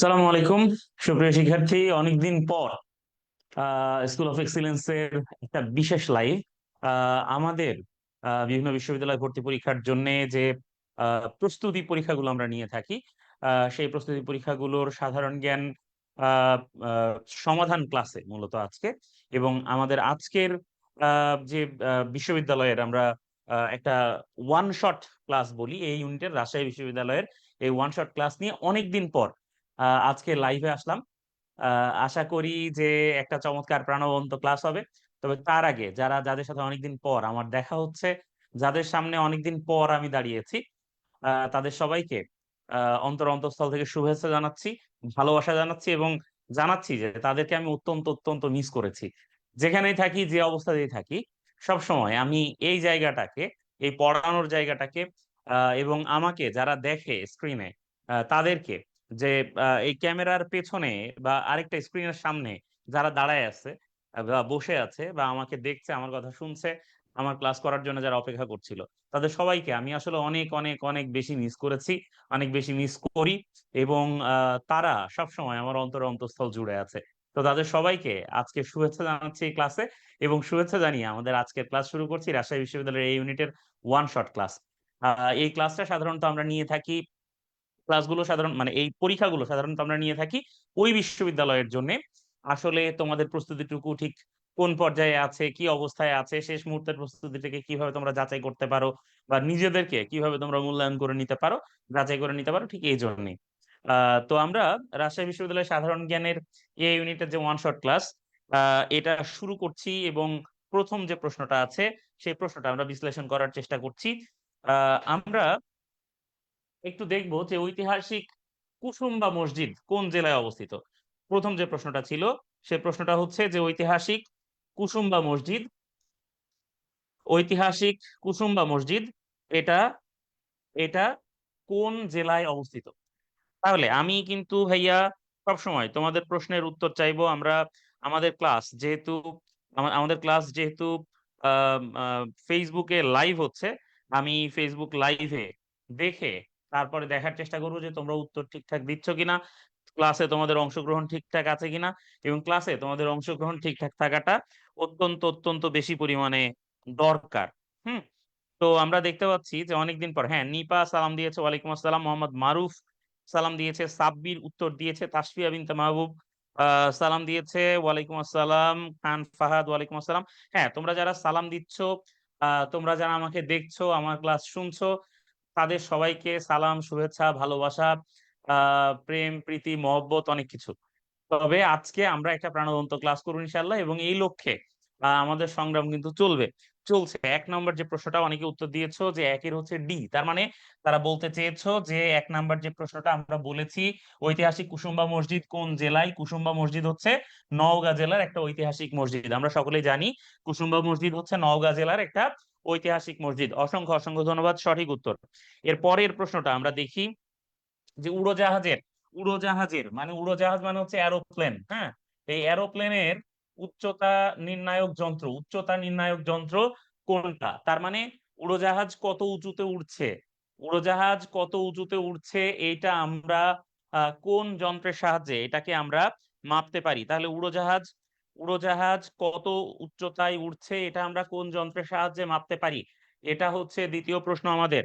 সালামু আলাইকুম। সুপ্রিয় শিক্ষার্থী, অনেকদিন পর স্কুল অফ এক্সিলেন্সের একটা বিশেষ লাইভ আমাদের বিভিন্ন বিশ্ববিদ্যালয় ভর্তি পরীক্ষার জন্য যে প্রস্তুতি পরীক্ষাগুলো আমরা নিয়ে থাকি, সেই প্রস্তুতি পরীক্ষাগুলোর সাধারণ জ্ঞান আহ, আহ, সমাধান ক্লাসে মূলত আজকে। এবং আমাদের আজকের যে বিশ্ববিদ্যালয়ের আমরা একটা ওয়ান শট ক্লাস বলি, এই ইউনিটের রাজশাহী বিশ্ববিদ্যালয়ের এই ওয়ান শট ক্লাস নিয়ে অনেকদিন পর আজকে লাইভে আসলাম। আশা করি যে একটা চমৎকার প্রাণবন্ত ক্লাস হবে। তবে তার আগে যাদের সাথে অনেকদিন পর আমার দেখা হচ্ছে, যাদের সামনে অনেকদিন পর আমি দাঁড়িয়েছি, তাদের সবাইকে অন্তরস্থল থেকে শুভেচ্ছা জানাচ্ছি, ভালোবাসা জানাচ্ছি এবং জানাচ্ছি যে তাদেরকে আমি অত্যন্ত অত্যন্ত মিস করেছি। যেখানেই থাকি, যে অবস্থাতেই থাকি, সব সময় আমি এই জায়গাটাকে, এই পড়ানোর জায়গাটাকে, এবং আমাকে যারা দেখে স্ক্রিনে, তাদেরকে, যে এই ক্যামেরার পেছনে বা আরেকটা স্ক্রিনের সামনে যারা দাঁড়ায় আছে বা বসে আছে বা আমাকে দেখছে, আমার কথা শুনছে, আমার ক্লাস করার জন্য যারা অপেক্ষা করছিল, তাদের সবাইকে আমি আসলে অনেক অনেক অনেক বেশি মিস করেছি, অনেক বেশি মিস করি। এবং তারা সব সময় আমার অন্তরস্থল জুড়ে আছে। তো তাদের সবাইকে আজকে শুভেচ্ছা জানাচ্ছি এই ক্লাসে, এবং শুভেচ্ছা জানিয়ে আমাদের আজকের ক্লাস শুরু করছি, রাজশাহী বিশ্ববিদ্যালয়ের এই ইউনিটের ওয়ান শট ক্লাস। এই ক্লাসটা সাধারণত আমরা নিয়ে থাকি, ক্লাসগুলো সাধারণ মানে এই পরীক্ষাগুলো সাধারণত আমরা নিয়ে থাকি ওই বিশ্ববিদ্যালয়ের জন্য। আসলে তোমাদের প্রস্তুতিটুকু ঠিক কোন পর্যায়ে আছে, কি অবস্থায় আছে, শেষ মুহূর্তের প্রস্তুতিটাকে কিভাবে তোমরা যাচাই করতে পারো বা নিজেদেরকে কিভাবে তোমরা মূল্যায়ন করে নিতে পারো, যাচাই করে নিতে পারো, ঠিক এই জন্যই। তো আমরা রাজশাহী বিশ্ববিদ্যালয়ের সাধারণ জ্ঞানের এই ইউনিটের যে ওয়ান শট ক্লাস, এটা শুরু করছি। এবং প্রথম যে প্রশ্নটা আছে, সেই প্রশ্নটা আমরা বিশ্লেষণ করার চেষ্টা করছি। আমরা একটু দেখবো যে ঐতিহাসিক কুসুম্বা মসজিদ কোন জেলায় অবস্থিত। প্রথম যে প্রশ্নটা ছিল, সে প্রশ্নটা হচ্ছে যে ঐতিহাসিক কুসুম্বা মসজিদ, ঐতিহাসিক কুসুম্বা মসজিদ, এটা এটা কোন জেলায় অবস্থিত। তাহলে আমি কিন্তু ভাইয়া সবসময় তোমাদের প্রশ্নের উত্তর চাইবো। আমরা আমাদের ক্লাস যেহেতু আমাদের ক্লাস যেহেতু ফেসবুকে লাইভ হচ্ছে, আমি ফেসবুক লাইভে দেখে তারপরে দেখার চেষ্টা করবো যে তোমরা উত্তর ঠিকঠাক দিচ্ছ কিনা, ক্লাসে তোমাদের অংশগ্রহণ ঠিকঠাক আছে কিনা। এবং ক্লাসে তোমাদের অংশগ্রহণ ঠিকঠাক থাকাটা অত্যন্ত অত্যন্ত বেশি পরিমাণে দরকার। হুম। তো আমরা দেখতে পাচ্ছি যে অনেকদিন পর, হ্যাঁ, নিপা সালাম দিয়েছে, ওয়ালাইকুম আসসালাম। মোহাম্মদ মারুফ সালাম দিয়েছে, সাব্বির উত্তর দিয়েছে, তাসফিয়া বিনতে মাহবুব সালাম দিয়েছে, ওয়ালাইকুম আসসালাম। খান ফাহাদ, ওয়ালাইকুম আসসালাম। হ্যাঁ, তোমরা যারা সালাম দিচ্ছ, তোমরা যারা আমাকে দেখছো, আমার ক্লাস শুনছো, তাদের সবাইকে সালাম, শুভেচ্ছা, ভালোবাসা, প্রেম, প্রীতি, মহব্বত, অনেক কিছু। তবে আজকে আমরা একটা প্রাণবন্ত ক্লাস করবো ইনশাল্লাহ, এবং এই লক্ষ্যে আমাদের সংগ্রাম কিন্তু চলছে। এক নম্বর যে প্রশ্নটা অনেকে উত্তর দিয়েছো যে একের হচ্ছে ডি, তার মানে তারা বলতে চেয়েছো যে এক নাম্বার যে প্রশ্নটা আমরা বলেছি, ঐতিহাসিক কুসুম্বা মসজিদ কোন জেলায়। কুসুম্বা মসজিদ হচ্ছে নওগাঁ জেলার একটা ঐতিহাসিক মসজিদ। আমরা সকলেই জানি কুসুম্বা মসজিদ হচ্ছে নওগাঁ জেলার একটা ঐতিহাসিক মসজিদ। অসংখ্য অসংখ্য ধন্যবাদ, সঠিক উত্তর। এর পরের প্রশ্নটা আমরা দেখি যে উড়োজাহাজের মানে, উড়োজাহাজ মানে হচ্ছে এরোপ্লেন। হ্যাঁ, এই এরোপ্লেনের উচ্চতা নির্ণায়ক যন্ত্র কোনটা। তার মানে উড়োজাহাজ কত উঁচুতে উঠছে, উড়োজাহাজ কত উঁচুতে উঠছে, এইটা আমরা কোন যন্ত্রের সাহায্যে এটাকে আমরা মাপতে পারি। তাহলে উড়োজাহাজ উড়োজাহাজ কত উচ্চতায় উঠছে, এটা আমরা কোন যন্ত্রের সাহায্যে মাপতে পারি। এটা হচ্ছে দ্বিতীয় প্রশ্ন আমাদের।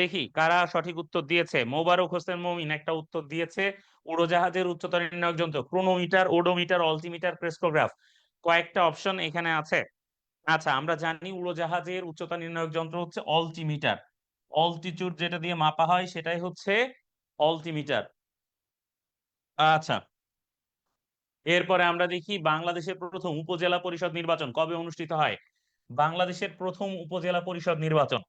দেখি কারা সঠিক উত্তর দিয়েছে। মোবারক হোসেন মমিন একটা উত্তর দিয়েছে, উড়োজাহাজের উচ্চতা নির্ণায়ক যন্ত্র ক্রোনোমিটার, ওডোমিটার, অল্টিমিটার, ক্রেস্টোগ্রাফ। কয়েকটা অপশন এখানে আছে। আচ্ছা, আমরা জানি উড়োজাহাজের উচ্চতা নির্ণায়ক যন্ত্র হচ্ছে অল্টিমিটার। অল্টিটিউড যেটা দিয়ে মাপা হয় সেটাই হচ্ছে অল্টিমিটার। আচ্ছা, এরপরে আমরা দেখি বাংলাদেশের প্রথম উপজেলা পরিষদ নির্বাচন কবে অনুষ্ঠিত হয়। বাংলাদেশের প্রথম উপজেলা পরিষদ নির্বাচন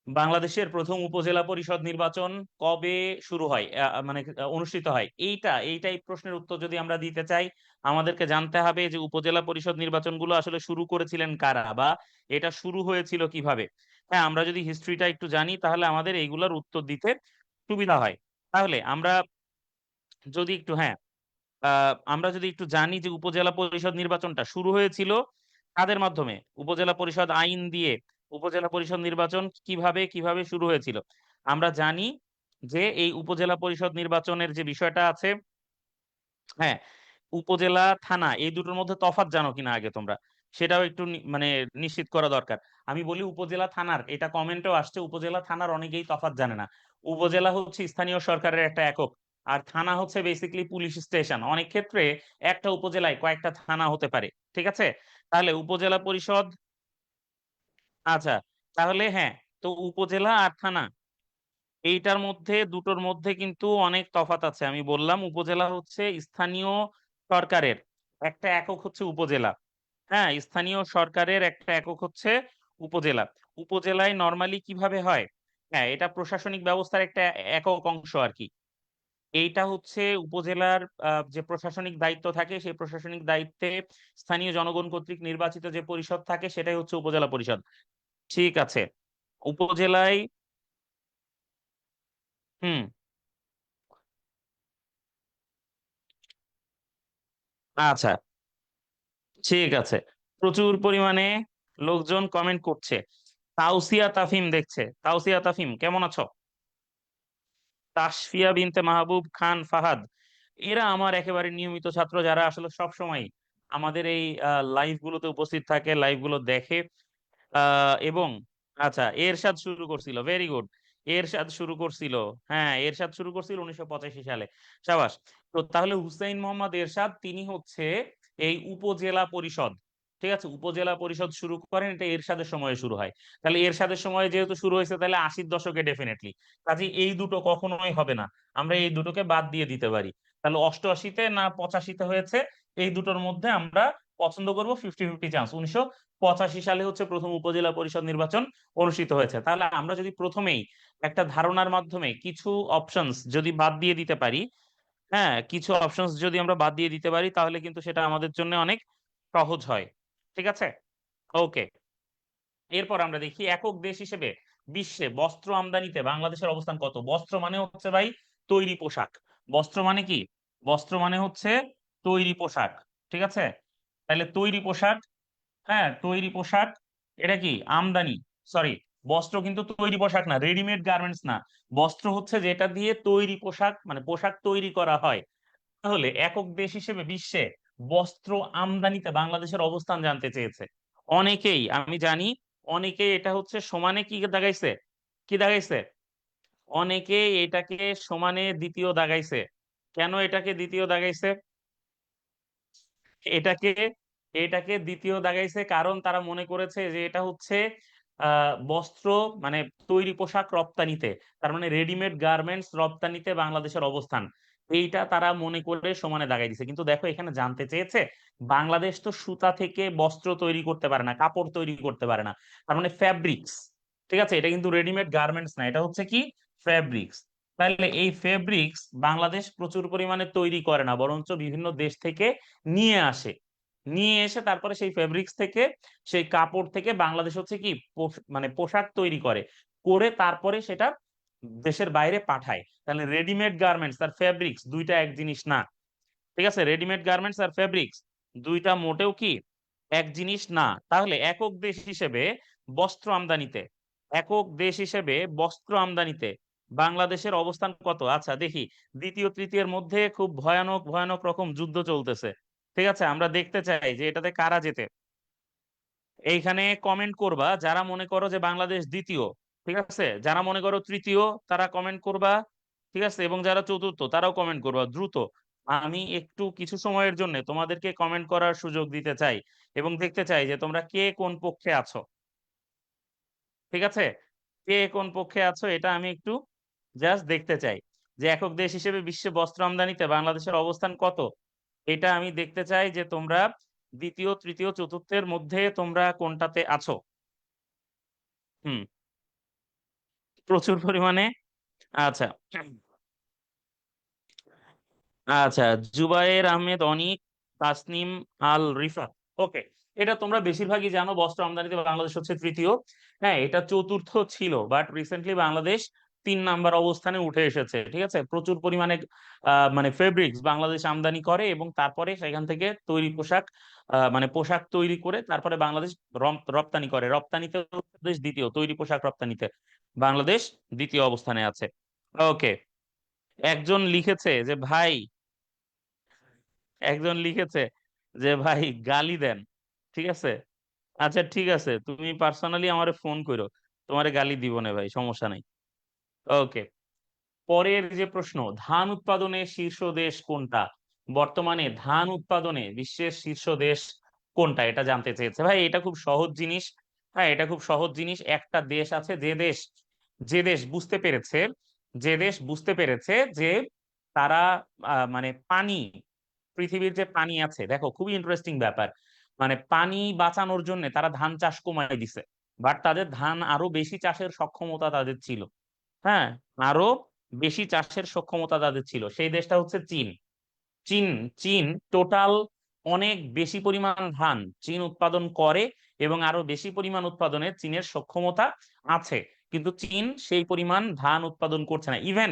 বাংলাদেশের প্রথম উপজেলা পরিষদ নির্বাচন কবে শুরু হয়, মানে অনুষ্ঠিত হয়, এইটাই প্রশ্নের উত্তর যদি আমরা দিতে চাই, আমাদেরকে জানতে হবে যে উপজেলা পরিষদ নির্বাচনগুলো আসলে শুরু করেছিলেন কারা, বা এটা শুরু হয়েছিল কিভাবে। হ্যাঁ, আমরা যদি হিস্ট্রিটা একটু জানি তাহলে আমাদের এইগুলোর উত্তর দিতে সুবিধা হয়। তাহলে আমরা যদি একটু, হ্যাঁ, আমরা যদি একটু জানি যে উপজেলা পরিষদ নির্বাচনটা শুরু হয়েছিল কাদের মাধ্যমে, উপজেলা পরিষদ আইন দিয়ে উপজেলা পরিষদ নির্বাচন কিভাবে কিভাবে শুরু হয়েছিল। আমরা জানি যে এই উপজেলা পরিষদ নির্বাচনের যে বিষয়টা আছে, হ্যাঁ, উপজেলা থানা এই দুটোর মধ্যে তফাৎ জানো কিনা আগে তোমরা, সেটাও একটু মানে নিশ্চিত করা দরকার। আমি বলি উপজেলা থানার, এটা কমেন্টেও আসছে, উপজেলা থানার অনেকেই তফাৎ জানে না। উপজেলা হচ্ছে স্থানীয় সরকারের একটা একক, আর থানা হচ্ছে বেসিক্যালি পুলিশ স্টেশন। অনেক ক্ষেত্রে একটা উপজেলায় কয়েকটা থানা হতে পারে, ঠিক আছে? তাহলে উপজেলা পরিষদ, আচ্ছা, তাহলে হ্যাঁ, তো উপজেলা আর থানা এইটার মধ্যে দুটোর মধ্যে কিন্তু অনেক তফাৎ আছে। আমি বললাম উপজেলা হচ্ছে স্থানীয় সরকারের একটা একক হচ্ছে উপজেলা। হ্যাঁ, স্থানীয় সরকারের একটা একক হচ্ছে উপজেলা। উপজেলায় নর্মালি কিভাবে হয়, হ্যাঁ, এটা প্রশাসনিক ব্যবস্থার একটা একক অংশ আর কি। এইটা হচ্ছে উপজেলার যে প্রশাসনিক দায়িত্ব থাকে, সেই প্রশাসনিক দায়িত্বে স্থানীয় জনগণ কর্তৃক নির্বাচিত যে পরিষদ থাকে সেটাই হচ্ছে উপজেলা পরিষদ। ঠিক আছে, উপজেলায়, হুম, আচ্ছা, ঠিক আছে। প্রচুর পরিমাণে লোকজন কমেন্ট করছে। তাওসিয়া তাফিম দেখছে, তাওসিয়া তাফিম কেমন আছো? তাসফিয়া বিনতে মাহবুব খান ফাহাদ, এরা আমার একেবারে নিয়মিত ছাত্র, যারা আসলে সব সময় আমাদের এই লাইভ গুলোতে উপস্থিত থাকে, লাইভ গুলো দেখে। এবং আচ্ছা, এরশাদ শুরু করছিল, ভেরি গুড, এরশাদ শুরু করছিল, হ্যাঁ, এরশাদ শুরু করছিল 1985 সালে। সাবাস। তো তাহলে হুসাইন মোহাম্মদ এরশাদ তিনি হচ্ছে এই উপজেলা পরিষদ, ঠিক আছে, উপজেলা পরিষদ শুরু করেন, এটা এরশাদের সময়ে শুরু হয়। তাহলে এরশাদের সময়ে যেহেতু শুরু হয়েছে, তাহলে 80-র দশকে ডেফিনেটলি, কাজে এই দুটো কখনোই হবে না, আমরা এই দুটোকে বাদ দিয়ে দিতে পারি। তাহলে 88-তে না 85-তে হয়েছে, এই দুটোর মধ্যে আমরা পছন্দ করবো 50-50 চান্স। 1985 সালে হচ্ছে প্রথম উপজেলা পরিষদ নির্বাচন অনুষ্ঠিত হয়েছে। তাহলে আমরা যদি প্রথমেই একটা ধারণার মাধ্যমে কিছু অপশনস যদি বাদ দিয়ে দিতে পারি, হ্যাঁ, কিছু অপশনস যদি আমরা বাদ দিয়ে দিতে পারি, তাহলে কিন্তু সেটা আমাদের জন্য অনেক সহজ হয়। ঠিক আছে, ওকে। এরপর আমরা দেখি একক দেশ হিসেবে বিশ্বে বস্ত্র আমদানিতে বাংলাদেশের অবস্থান কত। বস্ত্র মানে হচ্ছে ভাই তৈরি পোশাক। বস্ত্র মানে কি? বস্ত্র মানে হচ্ছে তৈরি পোশাক, ঠিক আছে? তাহলে তৈরি পোশাক, হ্যাঁ, তৈরি পোশাক, এটা কি আমদানি, সরি, বস্ত্র কিন্তু তৈরি পোশাক না, রেডিমেড গার্মেন্টস না। বস্ত্র হচ্ছে যেটা দিয়ে তৈরি পোশাক, মানে পোশাক তৈরি করা হয়। তাহলে একক দেশ হিসেবে বিশ্বে বস্ত্র আমদানিতে বাংলাদেশের অবস্থান জানতে চেয়েছে অনেকেই, আমি জানি। অনেকেই এটা হচ্ছে সমানে কি দাগাইছে, কি দাগাইছে, অনেকে এটাকে সমানে দ্বিতীয় দাগাইছে। কেন এটাকে দ্বিতীয় দাগাইছে? এটাকে এটাকে দ্বিতীয় দাগাইছে কারণ তারা মনে করেছে যে এটা হচ্ছে বস্ত্র, মানে তৈরি পোশাক রপ্তানিতে, তার মানে রেডিমেড গার্মেন্টস রপ্তানিতে বাংলাদেশের অবস্থান, এইটা তারা মনে করে সমানে দাগাই দিছে। কিন্তু দেখো এখানে জানতে চেয়েছে বাংলাদেশ তো সুতা থেকে বস্ত্র তৈরি করতে পারে না, কাপড় তৈরি করতে পারে না, তার মানে ফ্যাব্রিক্স, ঠিক আছে, এটা কিন্তু রেডিমেড গার্মেন্টস না, এটা হচ্ছে কি ফ্যাব্রিক্স। তাহলে এই ফেব্রিক্স বাংলাদেশ প্রচুর পরিমাণে তৈরি করে না, বরঞ্চ বিভিন্ন দেশ থেকে নিয়ে আসে। নিয়ে এসে তারপরে সেই ফেব্রিক্স থেকে, সেই কাপড় থেকে বাংলাদেশ হচ্ছে কি মানে পোশাক তৈরি করে, করে তারপরে সেটা দেশের বাইরে পাঠায়। তাহলে রেডিমেড গার্মেন্টস আর ফেব্রিক্স দুইটা এক জিনিস না, ঠিক আছে? রেডিমেড গার্মেন্টস আর ফেব্রিক্স দুইটা মোটেও কি এক জিনিস না। তাহলে একক দেশ হিসেবে বস্ত্র আমদানিতে, একক দেশ হিসেবে বস্ত্র আমদানিতে বাংলাদেশের অবস্থান কত? আচ্ছা দেখি, দ্বিতীয় তৃতীয়ের মধ্যে খুব ভয়ানক ভয়ানক রকম যুদ্ধ চলতেছে, ঠিক আছে? আমরা দেখতে চাই যে এটাতে কারা জেতে। এইখানে কমেন্ট করবা যারা মনে করো যে বাংলাদেশ দ্বিতীয়, ঠিক আছে, যারা মনে করো তৃতীয় তারা কমেন্ট করবা, ঠিক আছে, এবং যারা চতুর্থ তারাও কমেন্ট করবা দ্রুত। আমি একটু কিছু সময়ের জন্য তোমাদেরকে কমেন্ট করার সুযোগ দিতে চাই এবং দেখতে চাই যে তোমরা কে কোন পক্ষে আছো, ঠিক আছে? কে কোন পক্ষে আছো এটা আমি একটু জাস্ট দেখতে চাই, যে একক দেশ হিসেবে বিশ্বে বস্ত্র আমদানিতে বাংলাদেশের অবস্থান কত, এটা আমি দেখতে চাই যে তোমরা দ্বিতীয় তৃতীয় চতুর্থের মধ্যে তোমরা কোনটাতে আছো। হুম, প্রচুর পরিমাণে, আচ্ছা, আচ্ছা, জুবায়ের আহমেদ অনিক, তাসনিম আল রিফাত, ওকে। এটা তোমরা বেশিরভাগই জানো, বস্ত্র আমদানিতে বাংলাদেশ হচ্ছে তৃতীয়। হ্যাঁ, এটা চতুর্থ ছিল, বাট রিসেন্টলি বাংলাদেশ 3 নাম্বার অবস্থানে উঠে এসেছে, ঠিক আছে? প্রচুর পরিমাণে মানে ফেব্রিক্স বাংলাদেশ আমদানি করে এবং তারপরে সেখান থেকে তৈরি পোশাক, মানে পোশাক তৈরি করে তারপরে বাংলাদেশ রপ্তানি করে। রপ্তানিতে বাংলাদেশ দ্বিতীয়, তৈরি পোশাক রপ্তানিতে বাংলাদেশ দ্বিতীয় অবস্থানে আছে। ওকে, একজন লিখেছে যে ভাই, একজন লিখেছে যে ভাই গালি দেন, ঠিক আছে। আচ্ছা ঠিক আছে, তুমি পার্সোনালি আমারে ফোন করো, তোমারে গালি দিব না ভাই, সমস্যা নাই। ওকে, পরের যে প্রশ্ন, ধান উৎপাদনে শীর্ষ দেশ কোনটা? বর্তমানে ধান উৎপাদনে বিশ্বের শীর্ষ দেশ কোনটা, এটা জানতে চেয়েছে ভাই। এটা খুব সহজ জিনিস। হ্যাঁ, এটা খুব সহজ জিনিস। একটা দেশ আছে, যে দেশ বুঝতে পেরেছে, যে দেশ বুঝতে পেরেছে যে তারা মানে পানি, পৃথিবীর যে পানি আছে, দেখো খুবই ইন্টারেস্টিং ব্যাপার, মানে পানি বাঁচানোর জন্য তারা ধান চাষ কমায় দিছে, বাট তাদের ধান আরো বেশি চাষের সক্ষমতা তাদের ছিল। হ্যাঁ, আরো বেশি চাষের সক্ষমতা তাদের ছিল। সেই দেশটা হচ্ছে চীন। চীন চীন টোটাল অনেক বেশি পরিমাণ ধান চীন উৎপাদন করে, এবং আরো বেশি পরিমাণ উৎপাদনের চীনের সক্ষমতা আছে। কিন্তু চীন সেই পরিমাণ ধান উৎপাদন করছে না। ইভেন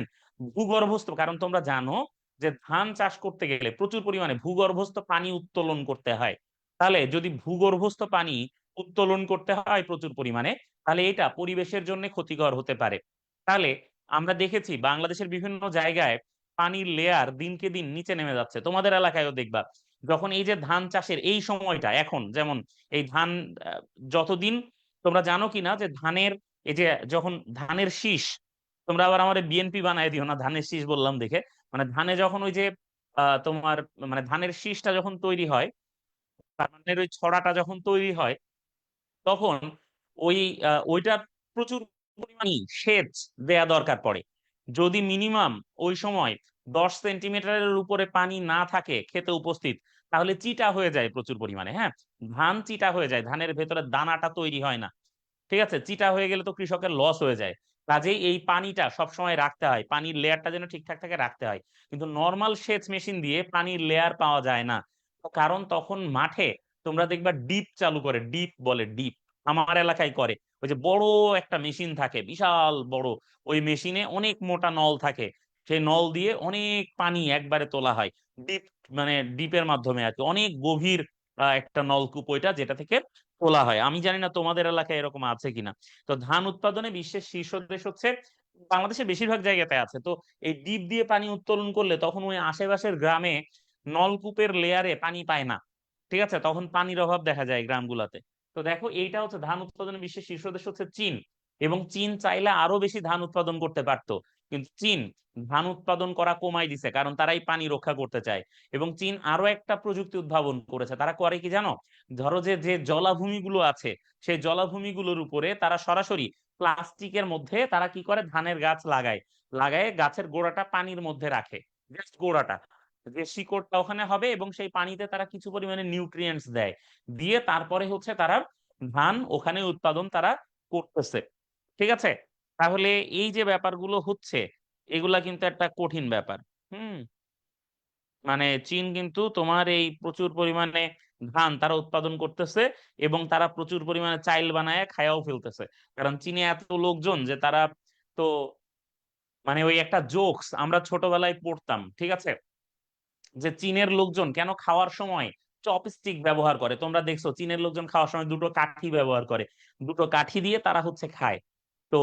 ভূগর্ভস্থ, কারণ তোমরা জানো যে ধান চাষ করতে গেলে প্রচুর পরিমাণে ভূগর্ভস্থ পানি উত্তোলন করতে হয়। তাহলে যদি ভূগর্ভস্থ পানি উত্তোলন করতে হয় প্রচুর পরিমাণে, তাহলে এটা পরিবেশের জন্য ক্ষতিকর হতে পারে। তাহলে আমরা দেখেছি বাংলাদেশের বিভিন্ন জায়গায় পানির লেয়ার দিনকে দিন নিচে নেমে যাচ্ছে। তোমাদের এলাকায়ও দেখবা, যখন এই যে ধান চাষের এই সময়টা, এখন যেমন এই ধান আহ, যতদিন, তোমরা জানো কি না যে ধানের এই যে যখন ধানের শীষ, তোমরা আবার আমার বিএনপি বানায় দিও না ধানের শীষ বললাম দেখে, মানে ধানে যখন ওই যে তোমার মানে ধানের শীষটা যখন তৈরি হয়, ধানের ওই ছড়াটা যখন তৈরি হয়, তখন ওই ওইটার প্রচুর পরিমাণে সেচ দেয়া দরকার পড়ে। যদি মিনিমাম ওই সময় 10 সেন্টিমিটারের উপরে পানি না থাকে খেতে উপস্থিত, তাহলে চিটা হয়ে যায় প্রচুর পরিমাণে। হ্যাঁ, ধান চিটা হয়ে যায়, ধানের ভেতরে দানাটা তৈরি হয় না। ঠিক আছে, চিটা হয়ে গেলে তো কৃষকের লস হয়ে যায়। কাজেই এই পানিটা সবসময় রাখতে হয়, পানির লেয়ারটা যেন ঠিকঠাক থাকে রাখতে হয়। কিন্তু নর্মাল সেচ মেশিন দিয়ে পানির লেয়ার পাওয়া যায় না। কারণ তখন মাঠে তোমরা দেখবা ডিপ চালু করে, ডিপ বলে, ডিপ আমার এলাকায় করে। ওই যে বড় একটা মেশিন থাকে, বিশাল বড়, ওই মেশিনে অনেক মোটা নল থাকে, সেই নল দিয়ে অনেক পানি একবারে তোলা হয়। ডিপ মানে ডিপের মাধ্যমে আর কি, অনেক গভীর একটা নলকূপ ওইটা, যেটা থেকে তোলা হয়। আমি জানি না তোমাদের এলাকায় এরকম আছে কিনা। তো ধান উৎপাদনে বিশ্বের শীর্ষ দেশ হচ্ছে, বাংলাদেশের বেশিরভাগ জায়গাতে আছে। তো এই ডিপ দিয়ে পানি উত্তোলন করলে তখন ওই আশেপাশের গ্রামে নলকূপের লেয়ারে পানি পায় না। ঠিক আছে, তখন পানির অভাব দেখা যায় গ্রামগুলাতে। তো দেখো, এইটা হচ্ছে ধান উৎপাদনে বিশ্বের শীর্ষ দেশ হচ্ছে চীন। এবং চীন চাইলে আরো বেশি ধান উৎপাদন করতে পারতো, কিন্তু চীন ধান উৎপাদন করা কমাই দিছে, কারণ তারাই পানি রক্ষা করতে চায়। এবং চীন আরো একটা প্রযুক্তি উদ্ভাবন করেছে, তারা করে কি জানো? ধরো যে যে জলাভূমিগুলো আছে, সেই জলাভূমিগুলোর উপরে তারা সরাসরি প্লাস্টিকের মধ্যে তারা কি করে, ধানের গাছ লাগায়, লাগায় গাছের গোড়াটা পানির মধ্যে রাখে, জাস্ট গোড়াটা, যে শিকড়টা ওখানে হবে, এবং সেই পানিতে তারা কিছু পরিমাণে নিউট্রিয়েন্টস দেয়, দিয়ে তারপরে হচ্ছে তারা ধান ওখানে উৎপাদন তারা করতেছে। ঠিক আছে, তাহলে এই যে ব্যাপারগুলো হচ্ছে, এগুলা কিন্তু একটা কঠিন ব্যাপার। হুম, মানে চীন কিন্তু তোমার এই প্রচুর পরিমাণে ধান তারা উৎপাদন করতেছে, এবং তারা প্রচুর পরিমাণে চাইল বানায় খায়াও ফেলতেছে। কারণ চীনে এত লোকজন যে তারা, তো মানে ওই একটা জোকস আমরা ছোটবেলায় পড়তাম, ঠিক আছে, যে চীনের লোকজন কেন খাওয়ার সময় চপস্টিক ব্যবহার করে। তোমরা দেখছো চীনের লোকজন খাওয়ার সময় দুটো কাঠি ব্যবহার করে, দুটো কাঠি দিয়ে তারা হচ্ছে খায়। তো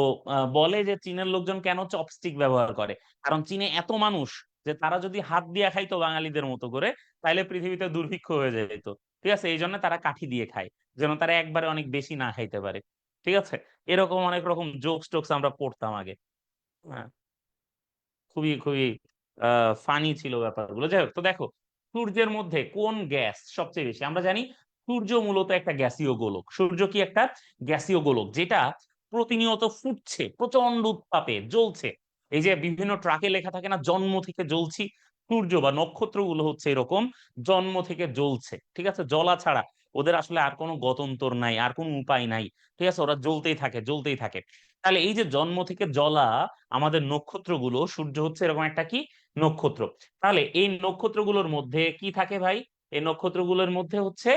বলে যে চীনের লোকজন কেন চপস্টিক ব্যবহার করে, কারণ চীনে এত মানুষ যে তারা যদি হাত দিয়ে খাইতো বাঙালিদের মতো করে, তাহলে পৃথিবীতে দুর্ভিক্ষ হয়ে যেত। ঠিক আছে, এই জন্য তারা কাঠি দিয়ে খায়, যেন তারা একবারে অনেক বেশি না খাইতে পারে। ঠিক আছে, এরকম অনেক রকম জোকস টোকস আমরা পড়তাম আগে। হ্যাঁ, খুবই খুবই ফানি ছিল ব্যাপারগুলো। যাই হোক, তো দেখো, সূর্যের মধ্যে কোন গ্যাস সবচেয়ে বেশি? আমরা জানি সূর্য মূলত একটা গ্যাসীয় গোলক। সূর্য কি একটা গ্যাসীয় গোলক, যেটা প্রতিনিয়ত ফুটছে, প্রচন্ড উত্তাপে জ্বলছে। এই যে বিভিন্ন ট্রাকে লেখা থাকে না, জন্ম থেকে জ্বলছি। সূর্য বা নক্ষত্রগুলো হচ্ছে এরকম, জন্ম থেকে জ্বলছে। ঠিক আছে, জ্বলা ছাড়া ওদের আসলে আর কোনো গত্যন্তর নাই, আর কোনো উপায় নাই। ঠিক আছে, ওরা জ্বলতেই থাকে, জ্বলতেই থাকে। তাহলে এই যে জন্ম থেকে জ্বলা আমাদের নক্ষত্রগুলো, সূর্য হচ্ছে এরকম একটা কি নক্ষত্র। তাহলে এই নক্ষত্রগুলোর মধ্যে কি থাকে ভাই? এই নক্ষত্রগুলোর মধ্যে হচ্ছে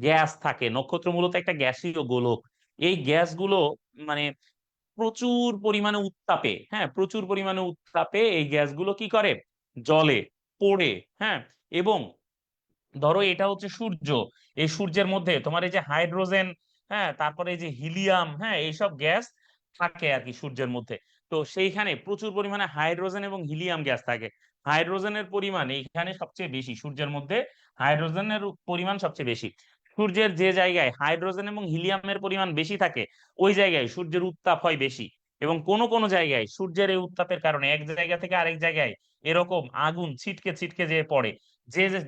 গ্যাস থাকে। নক্ষত্র মূলত একটা গ্যাসীয় গোলক। এই গ্যাসগুলো মানে প্রচুর পরিমাণে উত্তাপে, হ্যাঁ, প্রচুর পরিমাণে উত্তাপে এই গ্যাসগুলো কি করে, জ্বলে, পোড়ে। হ্যাঁ, এবং ধরো এটা হচ্ছে সূর্য, এই সূর্যের মধ্যে তোমার এই যে হাইড্রোজেন, হ্যাঁ, তারপরে এই যে হিলিয়াম, হ্যাঁ, এইসব গ্যাস থাকে আর কি সূর্যের মধ্যে। তো সেইখানে প্রচুর পরিমাণে হাইড্রোজেন এবং হিলিয়াম গ্যাস থাকে। হাইড্রোজেনের পরিমাণ এইখানে সবচেয়ে বেশি, সূর্যের মধ্যে হাইড্রোজেনের পরিমাণ সবচেয়ে বেশি। সূর্যের যে জায়গায় হাইড্রোজেন এবং হিলিয়ামের পরিমাণ বেশি থাকে ওই জায়গায় সূর্যের উত্তাপ হয় বেশি। এবং কোন কোন জায়গায় সূর্যের এই উত্তাপের কারণে এক জায়গা থেকে আরেক জায়গায় এরকম আগুন ছিটকে ছিটকে যেয়ে পড়ে।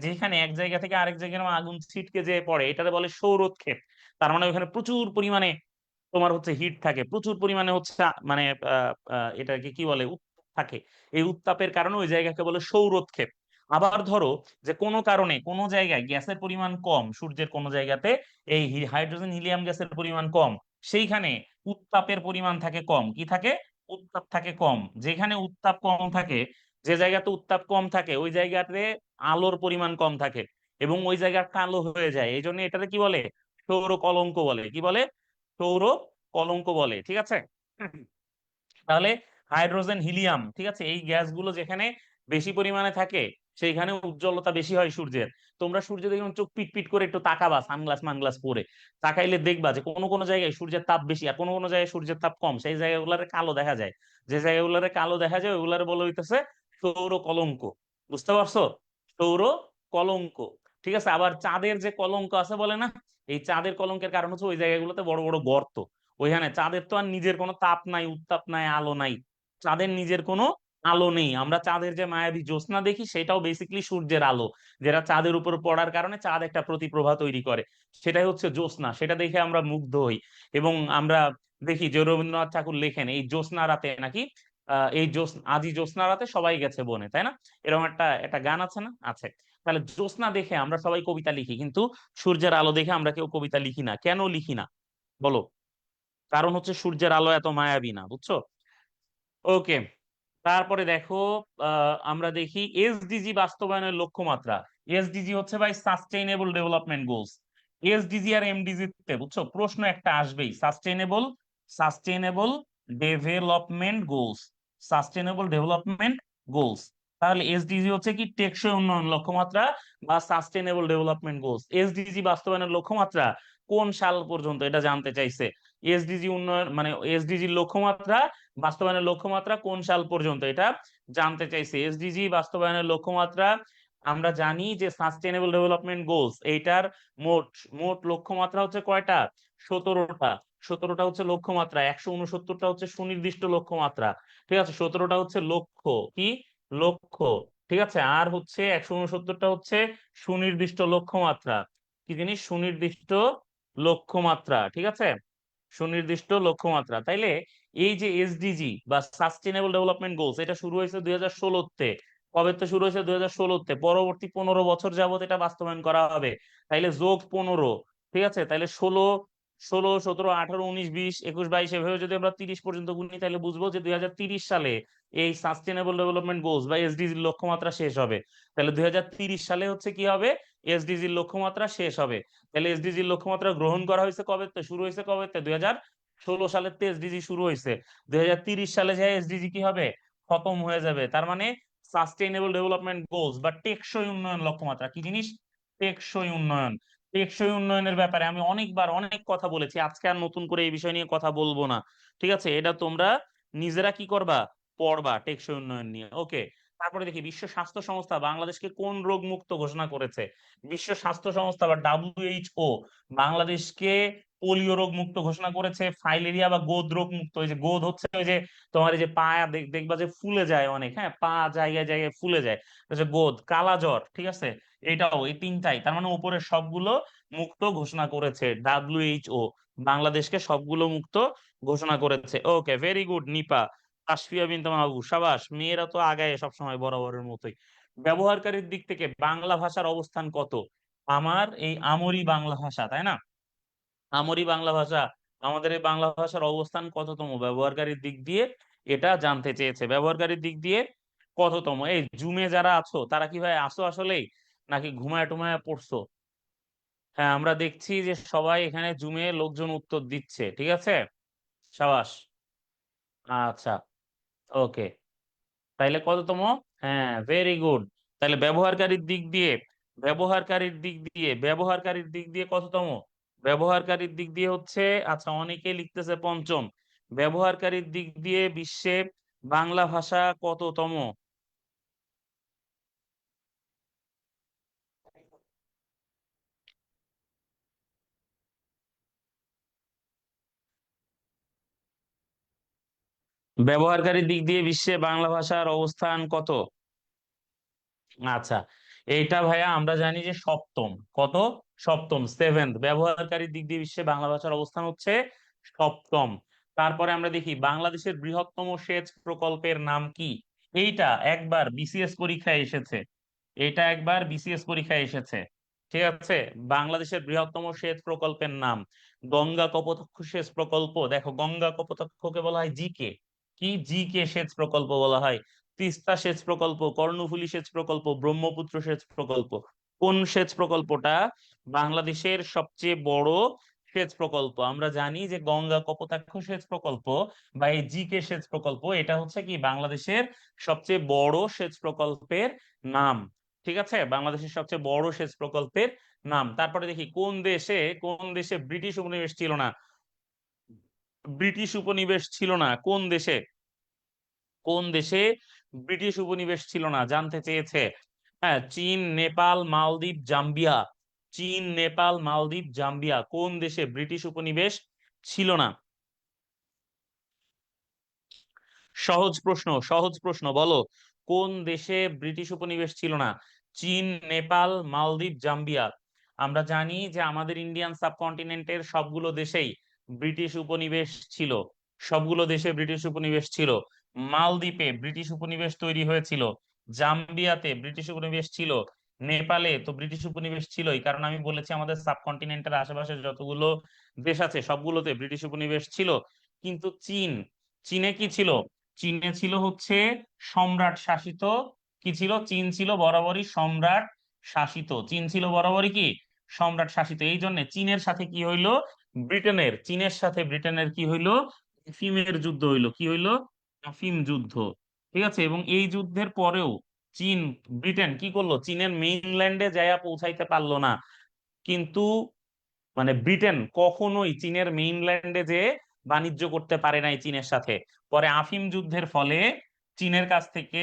যেখানে এক জায়গা থেকে আরেক জায়গায় আগুন ছিটকে যেয়ে পড়ে এটাতে বলে সৌরোৎক্ষেপ। তার মানে ওখানে প্রচুর পরিমাণে তোমার হচ্ছে হিট থাকে, প্রচুর পরিমাণে হচ্ছে মানে এটাকে কি বলে উত্তাপ থাকে। এই উত্তাপের কারণে ওই জায়গাকে বলে সৌরোৎক্ষেপ। আবার ধরো যে কোনো কারণে কোনো জায়গায় গ্যাসের পরিমাণ কম, সূর্যের কোনো জায়গাতে এই হাইড্রোজেন হিলিয়াম গ্যাসের পরিমাণ কম, সেইখানে উত্তাপের পরিমাণ থাকে কম। কি থাকে? উত্তাপ থাকে কম। যেখানে উত্তাপ কম থাকে, যে জায়গাতে উত্তাপ কম থাকে ওই জায়গাতে আলোর পরিমাণ কম থাকে এবং ওই জায়গা কালো হয়ে যায়। এই জন্য এটাতে কি বলে? সৌর কলঙ্ক বলে। কি বলে? সৌর কলঙ্ক বলে। ঠিক আছে? তাহলে হাইড্রোজেন হিলিয়াম, ঠিক আছে, এই গ্যাসগুলো যেখানে বেশি পরিমাণে থাকে সেইখানে উজ্জ্বলতা বেশি হয় সূর্যের। তোমরা সূর্য দেখুন চোখ পিট পিট করে একটু তাকাবা সানগ্লাস মানগ্লাস পরে, তাকাইলে দেখবা যে কোনো কোনো জায়গায় সূর্যের তাপ বেশি আর কোনো কোনো জায়গায় সূর্যের তাপ কম, সেই জায়গাগুলোরে কালো দেখা যায়। যে জায়গাগুলোরে কালো দেখা যায় ওইগুলারে বলা হইতেছে সৌর কলঙ্ক। বুঝতে পারছো? সৌর কলঙ্ক। ঠিক আছে? আবার চাঁদের যে কলঙ্ক আছে বলে না, এই চাঁদের কলঙ্কের কারণ হচ্ছে ওই জায়গাগুলোতে বড় বড় গর্ত। ওইখানে চাঁদের তো আর নিজের কোনো তাপ নাই, উত্তাপ নাই, আলো নাই। চাঁদের নিজের কোনো আলো নেই। আমরা চাঁদের যে মায়াবী জ্যোৎস্না দেখি সেটাও বেসিক্যালি সূর্যের আলো, যেটা চাঁদের উপর পড়ার কারণে চাঁদ একটা প্রতিপ্রভা তৈরি করে। সেটাই হচ্ছে জ্যোৎস্না। সেটা দেখে আমরা মুগ্ধ হই এবং আমরা দেখি যে রবীন্দ্রনাথ ঠাকুর লেখেন এই জ্যোৎস্না রাতে নাকি এই জ্যোৎস্না আজি জ্যোৎস্না রাতে সবাই গেছে বনে, তাই না? এরকম একটা একটা গান আছে না? আছে। তাহলে জ্যোৎস্না দেখে আমরা সবাই কবিতা লিখি, কিন্তু সূর্যের আলো দেখে আমরা কেউ কবিতা লিখি না। কেন লিখি না বলো? কারণ হচ্ছে সূর্যের আলো এত মায়াবী না, বুঝছো? ওকে। তারপরে দেখো, আমরা দেখি এসডিজি বাস্তবায়নের লক্ষ্যমাত্রা। এসডিজি হচ্ছে ভাই সাস্টেইনেবল ডেভেলপমেন্ট গোলস। এসডিজি আর এমডিজি তে বুঝছো প্রশ্ন একটা আসবেই, sustainable sustainable development goals, sustainable development goals. তাহলে এসডিজি হচ্ছে কি টেকসই উন্নয়ন লক্ষ্যমাত্রা বা সাস্টেইনেবল ডেভেলপমেন্ট গোলস। এসডিজি বাস্তবায়নের লক্ষ্যমাত্রা কোন সাল পর্যন্ত এটা জানতে চাইছে। এসডিজি উন্নয়ন মানে এসডিজির লক্ষ্যমাত্রা বাস্তবায়নের লক্ষ্যমাত্রা কোন সাল পর্যন্ত এটা জানতে চাইছে। এসডিজি বাস্তবায়নের লক্ষ্যমাত্রা আমরা জানি যে সাস্টেনেবল ডেভেলপমেন্ট গোলস এইটার মোট মোট লক্ষ্যমাত্রা হচ্ছে কয়টা? 17টা। 17টা হচ্ছে লক্ষ্যমাত্রা, 169টা হচ্ছে সুনির্দিষ্ট লক্ষ্যমাত্রা। ঠিক আছে? 17টা হচ্ছে লক্ষ্য, কি লক্ষ্য, ঠিক আছে, আর হচ্ছে 169টা হচ্ছে সুনির্দিষ্ট লক্ষ্যমাত্রা। কি জিনিস? সুনির্দিষ্ট লক্ষ্যমাত্রা। ঠিক আছে? সুনির্দিষ্ট লক্ষ্যমাত্রা। তাইলে এই যে এসডিজি বা সাস্টেনেবল ডেভেলপমেন্ট গোলস এটা শুরু হয়েছে 2016-তে। কবে তো শুরু হয়েছে? 2016-তে। পরবর্তী 15 বছর যাবত এটা বাস্তবায়ন করা হবে। তাইলে যোগ 15, ঠিক আছে, তাইলে 16, 16, 17, 18, 19, 20, 21, 22 এভাবে যদি আমরা 30 পর্যন্ত গুনি তাহলে বুঝবো যে 2030 সালে এই সাস্টেনেবল ডেভেলপমেন্ট গোলস বা এসডিজির লক্ষ্যমাত্রা শেষ হবে। তাহলে 2030 সালে হচ্ছে কি হবে? এসডিজির লক্ষ্যমাত্রা শেষ হবে। তাহলে এসডিজির লক্ষ্যমাত্রা গ্রহণ করা হয়েছে কবে? শুরু হয়েছে কবে? 2016 সালের তে এসডিজি শুরু হয়েছে। 2030 সালে যে এসডিজি কি হবে? খতম হয়ে যাবে। তার মানে সাস্টেইনেবল ডেভেলপমেন্ট গোলস বা টেকসই উন্নয়ন লক্ষ্যমাত্রা কি জিনিস? টেকসই উন্নয়ন। টেকসই উন্নয়নের ব্যাপারে আমি অনেকবার অনেক কথা বলেছি, আজকে আর নতুন করে এই বিষয় নিয়ে কথা বলবো না। ঠিক আছে? এটা তোমরা নিজেরা কি করবা? পড়বা টেকসই উন্নয়ন নিয়ে। ওকে। তারপরে দেখি বিশ্ব স্বাস্থ্য সংস্থা বাংলাদেশকে কোন রোগ মুক্ত ঘোষণা করেছে। বিশ্ব স্বাস্থ্য সংস্থা বা ডাব্লিউএইচও বাংলাদেশকে পোলিও রোগ মুক্ত ঘোষণা করেছে, ফাইলেরিয়া বা গোদ রোগ মুক্ত। ওই যে গোদ হচ্ছে ওই যে তোমার এই যে পা দেখবা যে ফুলে যায় অনেক, হ্যাঁ, পা জায়গায় জায়গায় ফুলে যায়, ওই যে গোদ, কালা জ্বর, ঠিক আছে, এটাও এই তিনটাই। তার মানে উপরের সবগুলো মুক্ত ঘোষণা করেছে ডাব্লিউএইচও। বাংলাদেশকে সবগুলো মুক্ত ঘোষণা করেছে। ওকে, ভেরি গুড নিপা। তাসফিয়া বিনতে মাহবুব, সাবাস। মেয়েরা তো আগায় সবসময় বরাবরের মতোই। ব্যবহারকারীর দিক থেকে বাংলা ভাষার অবস্থান কত? আমার এই আমরি বাংলা ভাষা, তাই না? আমরি বাংলা ভাষা, আমাদের এই বাংলা ভাষার অবস্থান কততম ব্যবহারকারীর দিক দিয়ে এটা জানতে চেয়েছে। ব্যবহারকারীর দিক দিয়ে কততম? এই জুমে যারা আছো তারা কি ভাই আসো আসলেই, নাকি ঘুমায় টুমায় পড়ছো? হ্যাঁ, আমরা দেখছি যে সবাই এখানে জুমে লোকজন উত্তর দিচ্ছে। ঠিক আছে, সাবাস। আচ্ছা, ওকে। তাইলে কততম? হ্যাঁ, ভেরি গুড। তাহলে ব্যবহারকারীর দিক দিয়ে, ব্যবহারকারীর দিক দিয়ে কততম? ব্যবহারকারীর দিক দিয়ে হচ্ছে, আচ্ছা অনেকে লিখতেছে পঞ্চম। ব্যবহারকারীর দিক দিয়ে বিশ্বে বাংলা ভাষা কততম? ব্যবহারকারীর দিক দিয়ে বিশ্বে বাংলা ভাষার অবস্থান কত? আচ্ছা, এইটা ভাইয়া আমরা জানি যে সপ্তম। কত? সপ্তম, সেভেন্থ। ব্যবহারকারীর দিক দিয়ে বিশ্বে বাংলা ভাষার অবস্থান হচ্ছে সপ্তম। তারপরে আমরা দেখি বাংলাদেশের বৃহত্তম সেচ প্রকল্পের নাম কি। এইটা একবার বিসিএস পরীক্ষায় এসেছে। এটা একবার বিসিএস পরীক্ষায় এসেছে। ঠিক আছে। বাংলাদেশের বৃহত্তম সেচ প্রকল্পের নাম গঙ্গা কপোতাক্ষ সেচ প্রকল্প। দেখো, গঙ্গা কপোতাক্ষকে বলা হয় জিকে। কি? জিকে সেচ প্রকল্প বলা হয়। তিস্তা সেচ প্রকল্প, কর্ণফুলী সেচ প্রকল্প, ব্রহ্মপুত্র সেচ প্রকল্প। কোন সেচ প্রকল্পটা বাংলাদেশের সবচেয়ে বড় সেচ প্রকল্প? আমরা জানি যে গঙ্গা কপোতাক্ষ সেচ প্রকল্প বা এই জিকে সেচ প্রকল্প, এটা হচ্ছে কি বাংলাদেশের সবচেয়ে বড় সেচ প্রকল্পের নাম। ঠিক আছে, বাংলাদেশের সবচেয়ে বড় সেচ প্রকল্পের নাম। তারপরে দেখি কোন দেশে ব্রিটিশ উপনিবেশ ছিল না। ব্রিটিশ উপনিবেশ ছিল না কোন দেশে? কোন দেশে ব্রিটিশ উপনিবেশ ছিল না জানতে চেয়েছে। হ্যাঁ, চীন, নেপাল, মালদ্বীপ, জাম্বিয়া। চীন, নেপাল, মালদ্বীপ, জাম্বিয়া। কোন দেশে ব্রিটিশ উপনিবেশ ছিল না? সহজ প্রশ্ন বলো। কোন দেশে ব্রিটিশ উপনিবেশ ছিল না? চীন, নেপাল, মালদ্বীপ, জাম্বিয়া। আমরা জানি যে আমাদের ইন্ডিয়ান সাবকন্টিনেন্টের সবগুলো দেশেই ব্রিটিশ উপনিবেশ ছিল। সবগুলো দেশে ব্রিটিশ উপনিবেশ ছিল। মালদ্বীপে ব্রিটিশ উপনিবেশ তৈরি হয়েছিল। জাম্বিয়াতে ব্রিটিশ উপনিবেশ ছিল। নেপালে তো ব্রিটিশ উপনিবেশ ছিলই, কারণ আমি বলেছি আমাদের সাবকন্টিনেন্টের আশেপাশে যতগুলো দেশ আছে সবগুলোতে ব্রিটিশ উপনিবেশ ছিল। কিন্তু চীনে কি ছিল? চীনে ছিল হচ্ছে সম্রাট শাসিত। কি ছিল? চীন ছিল বরাবরই সম্রাট শাসিত। চীন ছিল বরাবরই কি সম্রাট শাসিত। এই জন্য চীনের সাথে কি হইলো? চীনের সাথে ব্রিটেনের কি হইলো? আফিমের যুদ্ধ হইলো। কি হইলো? আফিম যুদ্ধ। ঠিক আছে। এবং এই যুদ্ধের পরেও চীন, ব্রিটেন কি করলো? চীনের মেইনল্যান্ডে যাইয়া পৌঁছাইতে পারলো না। কিন্তু মানে ব্রিটেন কখনোই চীনের মেইনল্যান্ডে যে বাণিজ্য করতে পারে নাই চীনের সাথে। পরে আফিম যুদ্ধের ফলে চীনের কাছ থেকে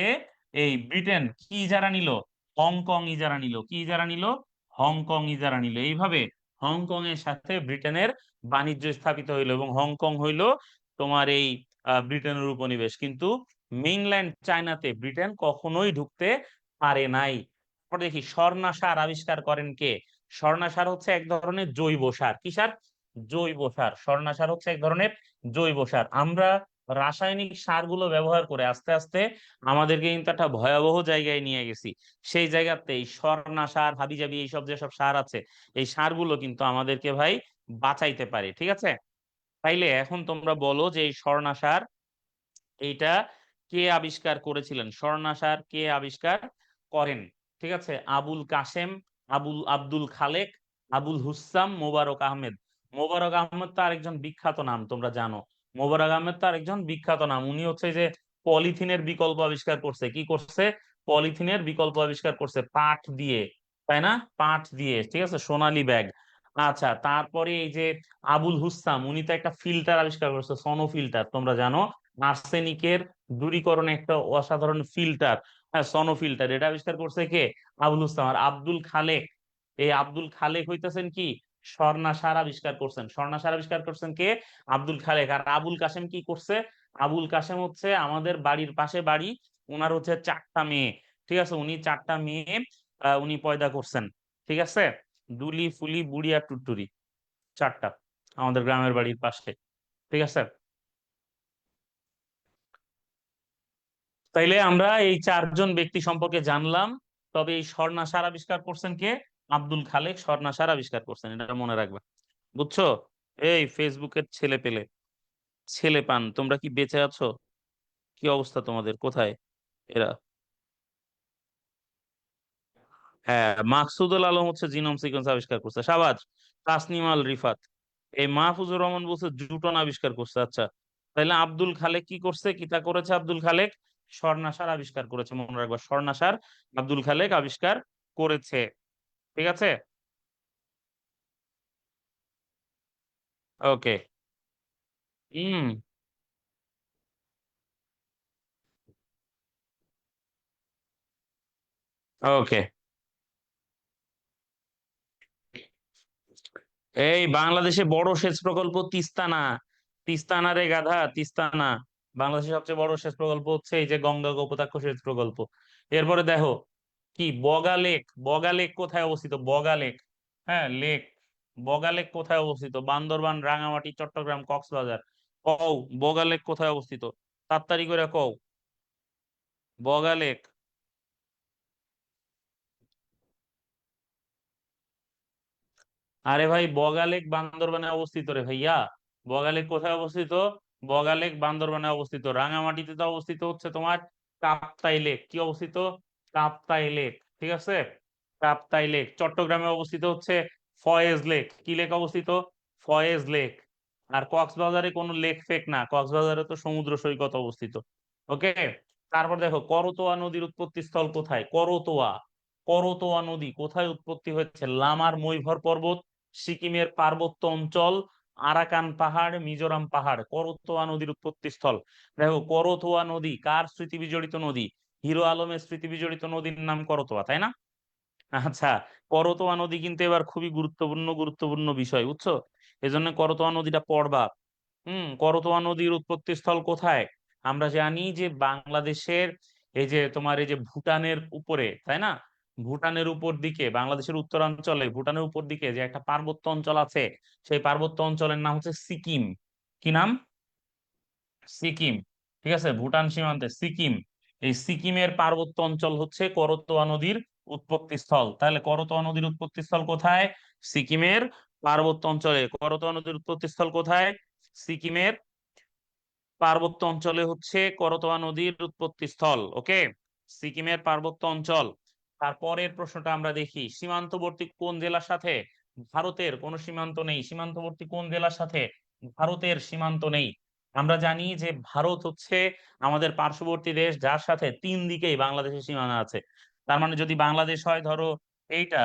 এই ব্রিটেন কি ইজারা নিল? হংকং ইজারা নিল। কি ইজারা নিল? হংকং ইজারা নিল। এইভাবে হংকং এর সাথে ব্রিটেনের বাণিজ্য স্থাপিত হইলো এবং হংকং হইলো তোমার এই ব্রিটেনের উপনিবেশ। কিন্তু মেইনল্যান্ড চায়নাতে ব্রিটেন কখনোই ঢুকতে পারে নাই। তারপর দেখি স্বর্ণা সার আবিষ্কার করেন কে? স্বর্ণা সার হচ্ছে এক ধরনের জৈব সার। কি সার? জৈব সার। স্বর্ণা সার হচ্ছে এক ধরনের জৈব সার। আমরা রাসায়নিক সারগুলো ব্যবহার করে আস্তে আস্তে আমাদেরকে কিন্তু একটা ভয়াবহ জায়গায় নিয়ে গেছি। সেই জায়গাতে এই স্বর্ণা সার, হাবিজাবি, এইসব যেসব সার আছে, এই সারগুলো কিন্তু আমাদেরকে ভাই বাঁচাইতে পারে। ঠিক আছে। তাইলে এখন তোমরা বলো যে এই স্বর্ণা সার, এইটা কে আবিষ্কার করেছিলেন? স্বর্ণা সার কে আবিষ্কার করেন? ঠিক আছে। আবুল কাসেম, আব্দুল খালেক, আবুল হুসাম, মোবারক আহমেদ। মোবারক আহমেদ তো আরেকজন বিখ্যাত নাম, তোমরা জানো। মোবারক আহমেদ তো আরেকজন বিখ্যাত নাম। উনি হচ্ছে যে পলিথিনের বিকল্প আবিষ্কার করছে। কি করছে? পলিথিনের বিকল্প আবিষ্কার করছে পাট দিয়ে। তাই না? পাট দিয়ে। ঠিক আছে, সোনালী ব্যাগ। আচ্ছা, তারপরে এই যে আবুল হুসাম, উনি তো একটা ফিল্টার আবিষ্কার করছে, সনো ফিল্টার, তোমরা জানো। আর্সেনিকের দূরীকরণে একটা অসাধারণ ফিল্টার, হ্যাঁ, সনো ফিল্টার। এটা আবিষ্কার করছে কে? আবুল হুসাম। আর আব্দুল খালেক, এই আব্দুল খালেক হইতেছেন কি স্বর্ণা সার আবিষ্কার করছেন। স্বর্ণা সার আবিষ্কার করছেন কে? আব্দুল খালেক। আর আবুল কাসেম কি করছে? আবুল কাসেম হচ্ছে আমাদের বাড়ির পাশে বাড়ি। ওনার হচ্ছে 4টা মেয়ে। ঠিক আছে, উনি 4টা মেয়ে উনি পয়দা করছেন। ঠিক আছে। দুলি, ফুলি, বুড়ি আর টুট্টুরি, 4টা, আমাদের গ্রামের বাড়ির পাশে। ঠিক আছে। তাইলে আমরা এই 4জন ব্যক্তি সম্পর্কে জানলাম। তবে এই স্বর্ণা সার আবিষ্কার করছেন কে? আব্দুল খালেক স্বর্ণা সার আবিষ্কার করছেন, এটা মনে রাখবা। বুঝছো? এই ফেসবুকের ছেলে পেলে, ছেলে পান, তোমরা কি বেঁচে আছো? কি অবস্থা তোমাদের? কোথায় এরা? হ্যাঁ, মাকসুদুল আলম হচ্ছে জিনোম সিকোয়েন্স আবিষ্কার করছে। সাবাস। তাসনিম আল রিফাত। এই মাহফুজুর রহমান বলছে জুটন আবিষ্কার করছে। আচ্ছা, তাহলে আব্দুল খালেক কি করছে? কিতা করেছে আব্দুল খালেক? স্বর্ণাসার আবিষ্কার করেছে। মনে রাখবা, স্বর্ণাসার আব্দুল খালেক আবিষ্কার করেছে। ঠিক আছে। ওকে। হুম। ওকে। এই বাংলাদেশে বড় সেচ প্রকল্প তিস্তা না। তিস্তা না রে গাধা, তিস্তা না। বাংলাদেশের সবচেয়ে বড় সেচ প্রকল্প হচ্ছে এই যে গঙ্গা কপোতাক্ষ সেচ প্রকল্প। এরপরে দেখো কি বগা লেক। বগা লেক কোথায় অবস্থিত? বগা লেক, হ্যাঁ লেক। বগা লেক কোথায় অবস্থিত? বান্দরবান, রাঙামাটি, চট্টগ্রাম, কক্সবাজার। কও বগা লেক কোথায় অবস্থিত? তাড়াতাড়ি করে কও। বগা লেক। আরে ভাই বগালেক বান্দরবানে অবস্থিত রে ভাইয়া। বগালেক কোথায় অবস্থিত? বগালেক বান্দরবানে অবস্থিত। রাঙামাটিতে তো অবস্থিত হচ্ছে তোমার কাপ্তাই লেক। কি অবস্থিত? কাপ্তাই লেক। ঠিক আছে, কাপ্তাই লেক। চট্টগ্রামে অবস্থিত হচ্ছে ফয়েজ লেক। কি লেক অবস্থিত? ফয়েজ লেক। আর কক্সবাজারে কোনো লেক ফেক না, কক্সবাজারে তো সমুদ্র সৈকত অবস্থিত। ওকে। তারপর দেখো করতোয়া নদীর উৎপত্তি স্থল কোথায়? করতোয়া। করতোয়া নদী কোথায় উৎপত্তি হচ্ছে? লামার মৈভর পর্বত, সিকিমের পার্বত্য অঞ্চল, আরাকান পাহাড়, মিজোরাম পাহাড়। করতোয়া নদীর উৎপত্তি স্থল। দেখো করতোয়া নদী কার স্মৃতি বিজড়িত নদী? হিরো আলমের স্মৃতি বিজড়িত নদীর নাম করতোয়া, তাই না? আচ্ছা, করতোয়া নদী কিন্তু এবার খুবই গুরুত্বপূর্ণ গুরুত্বপূর্ণ বিষয়, বুঝছো? এজন্য করতোয়া নদীটা পড়বা। করতোয়া নদীর উৎপত্তি স্থল কোথায়? আমরা জানি যে বাংলাদেশের এই যে তোমার এই যে ভুটানের উপরে, তাই না? ভুটানের উপর দিকে, বাংলাদেশের উত্তরাঞ্চলে ভুটানের উপর দিকে যে একটা পার্বত্য অঞ্চল আছে, সেই পার্বত্য অঞ্চলের নাম হচ্ছে সিকিম। কি নাম? সিকিম। ঠিক আছে, ভুটান সীমান্তে সিকিম। এই সিকিমের পার্বত্য অঞ্চল হচ্ছে করতোয়া নদীর উৎপত্তি স্থল। তাহলে করতোয়া নদীর উৎপত্তি স্থল কোথায়? সিকিমের পার্বত্য অঞ্চলে। করতোয়া নদীর উৎপত্তি স্থল কোথায়? সিকিমের পার্বত্য অঞ্চলে হচ্ছে করতোয়া নদীর উৎপত্তি স্থল। ওকে, সিকিমের পার্বত্য অঞ্চল। তারপরের প্রশ্নটা আমরা দেখি, সীমান্তবর্তী কোন জেলার সাথে ভারতের কোনো সীমান্ত নেই? সীমান্তবর্তী কোন জেলার সাথে ভারতের সীমান্ত নেই? আমরা জানি যে ভারত হচ্ছে আমাদের পার্শ্ববর্তী দেশ, যার সাথে তিন দিকেই বাংলাদেশের সীমানা আছে। তার মানে যদি বাংলাদেশ হয় ধরো এইটা,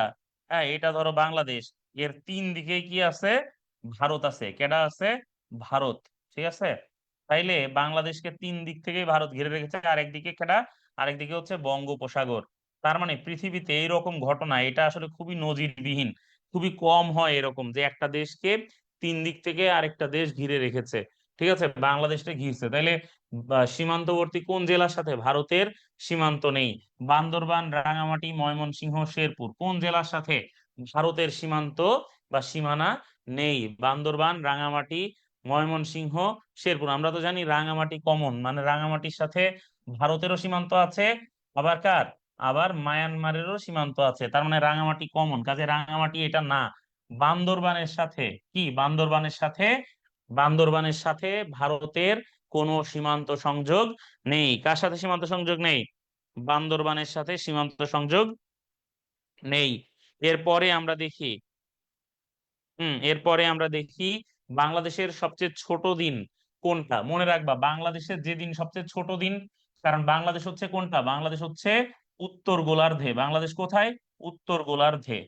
হ্যাঁ এটা ধরো বাংলাদেশ, এর তিন দিকেই কি আছে? ভারত আছে। কেডা আছে? ভারত। ঠিক আছে, তাইলে বাংলাদেশকে তিন দিক থেকেই ভারত ঘিরে রেখেছে। আর একদিকে কেডা? আরেকদিকে হচ্ছে বঙ্গোপসাগর। তার মানে পৃথিবীতে এইরকম ঘটনা এটা আসলে খুবই নজিরবিহীন। খুবই কম হয় এরকম যে একটা দেশকে তিন দিক থেকে আরেকটা দেশ ঘিরে রেখেছে। ঠিক আছে, বাংলাদেশটা ঘিরছে। তাইলে সীমান্তবর্তী কোন জেলার সাথে ভারতের সীমান্ত নেই? বান্দরবান, রাঙামাটি, ময়মনসিংহ, শেরপুর কোন জেলার সাথে ভারতের সীমান্ত বা সীমানা নেই? বান্দরবান, রাঙামাটি, ময়মনসিংহ, শেরপুর। আমরা তো জানি রাঙামাটি কমন, মানে রাঙামাটির সাথে ভারতেরও সীমান্ত আছে, আবার কার, আবার মায়ানমারেরও সীমান্ত আছে। তার মানে রাঙামাটি কমন, কাজে রাঙামাটি এটা না। বান্দরবানের সাথে কি? বান্দরবানের সাথে, বান্দরবানের সাথে ভারতের কোনো সীমান্ত সংযোগ নেই। কার সাথে সীমান্ত সংযোগ নেই? বান্দরবানের সাথে সীমান্ত সংযোগ নেই। এরপরে আমরা দেখি, এরপরে আমরা দেখি বাংলাদেশের সবচেয়ে ছোট দিন কোনটা? মনে রাখবা বাংলাদেশের যে দিন সবচেয়ে ছোট দিন, কারণ বাংলাদেশ হচ্ছে কোনটা? বাংলাদেশ হচ্ছে উত্তর গোলার্ধে। বাংলাদেশ কোথায়? উত্তর গোলার্ধে।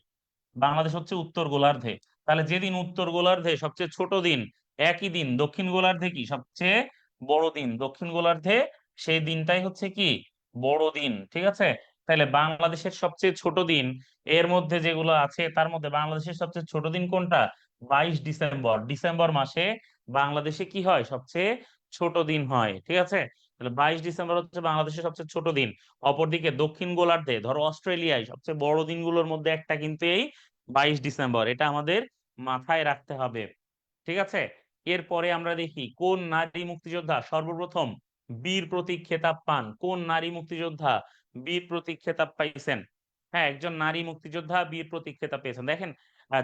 বাংলাদেশ হচ্ছে উত্তর গোলার্ধে। তাহলে যেদিন উত্তর গোলার্ধে সবচেয়ে ছোট দিন, একই দিন দক্ষিণ গোলার্ধে কি সবচেয়ে বড় দিন? দক্ষিণ গোলার্ধে সেই দিনটাই হচ্ছে কি বড় দিন। ঠিক আছে, তাহলে বাংলাদেশের সবচেয়ে ছোট দিন এর মধ্যে যেগুলো আছে, তার মধ্যে বাংলাদেশের সবচেয়ে ছোট দিন কোনটা? 22 ডিসেম্বর। ডিসেম্বর মাসে বাংলাদেশে কি হয়? সবচেয়ে ছোট দিন হয়। ঠিক আছে, তাহলে 22 ডিসেম্বর হচ্ছে বাংলাদেশের সবচেয়ে ছোট দিন। অপরদিকে দক্ষিণ গোলার্ধে ধরো অস্ট্রেলিয়ায় সবচেয়ে বড় দিনগুলোর মধ্যে একটা কিন্তু এই 22 ডিসেম্বর। এটা আমাদের মাথায় রাখতে হবে। ঠিক আছে, এরপরে আমরা দেখি কোন নারী মুক্তিযোদ্ধা সর্বপ্রথম বীর প্রতীক খেতাব পান? কোন নারী মুক্তিযোদ্ধা বীর প্রতীক খেতাব পাইছেন? হ্যাঁ, একজন নারী মুক্তিযোদ্ধা বীর প্রতীক খেতাব পেয়েছেন। দেখেন,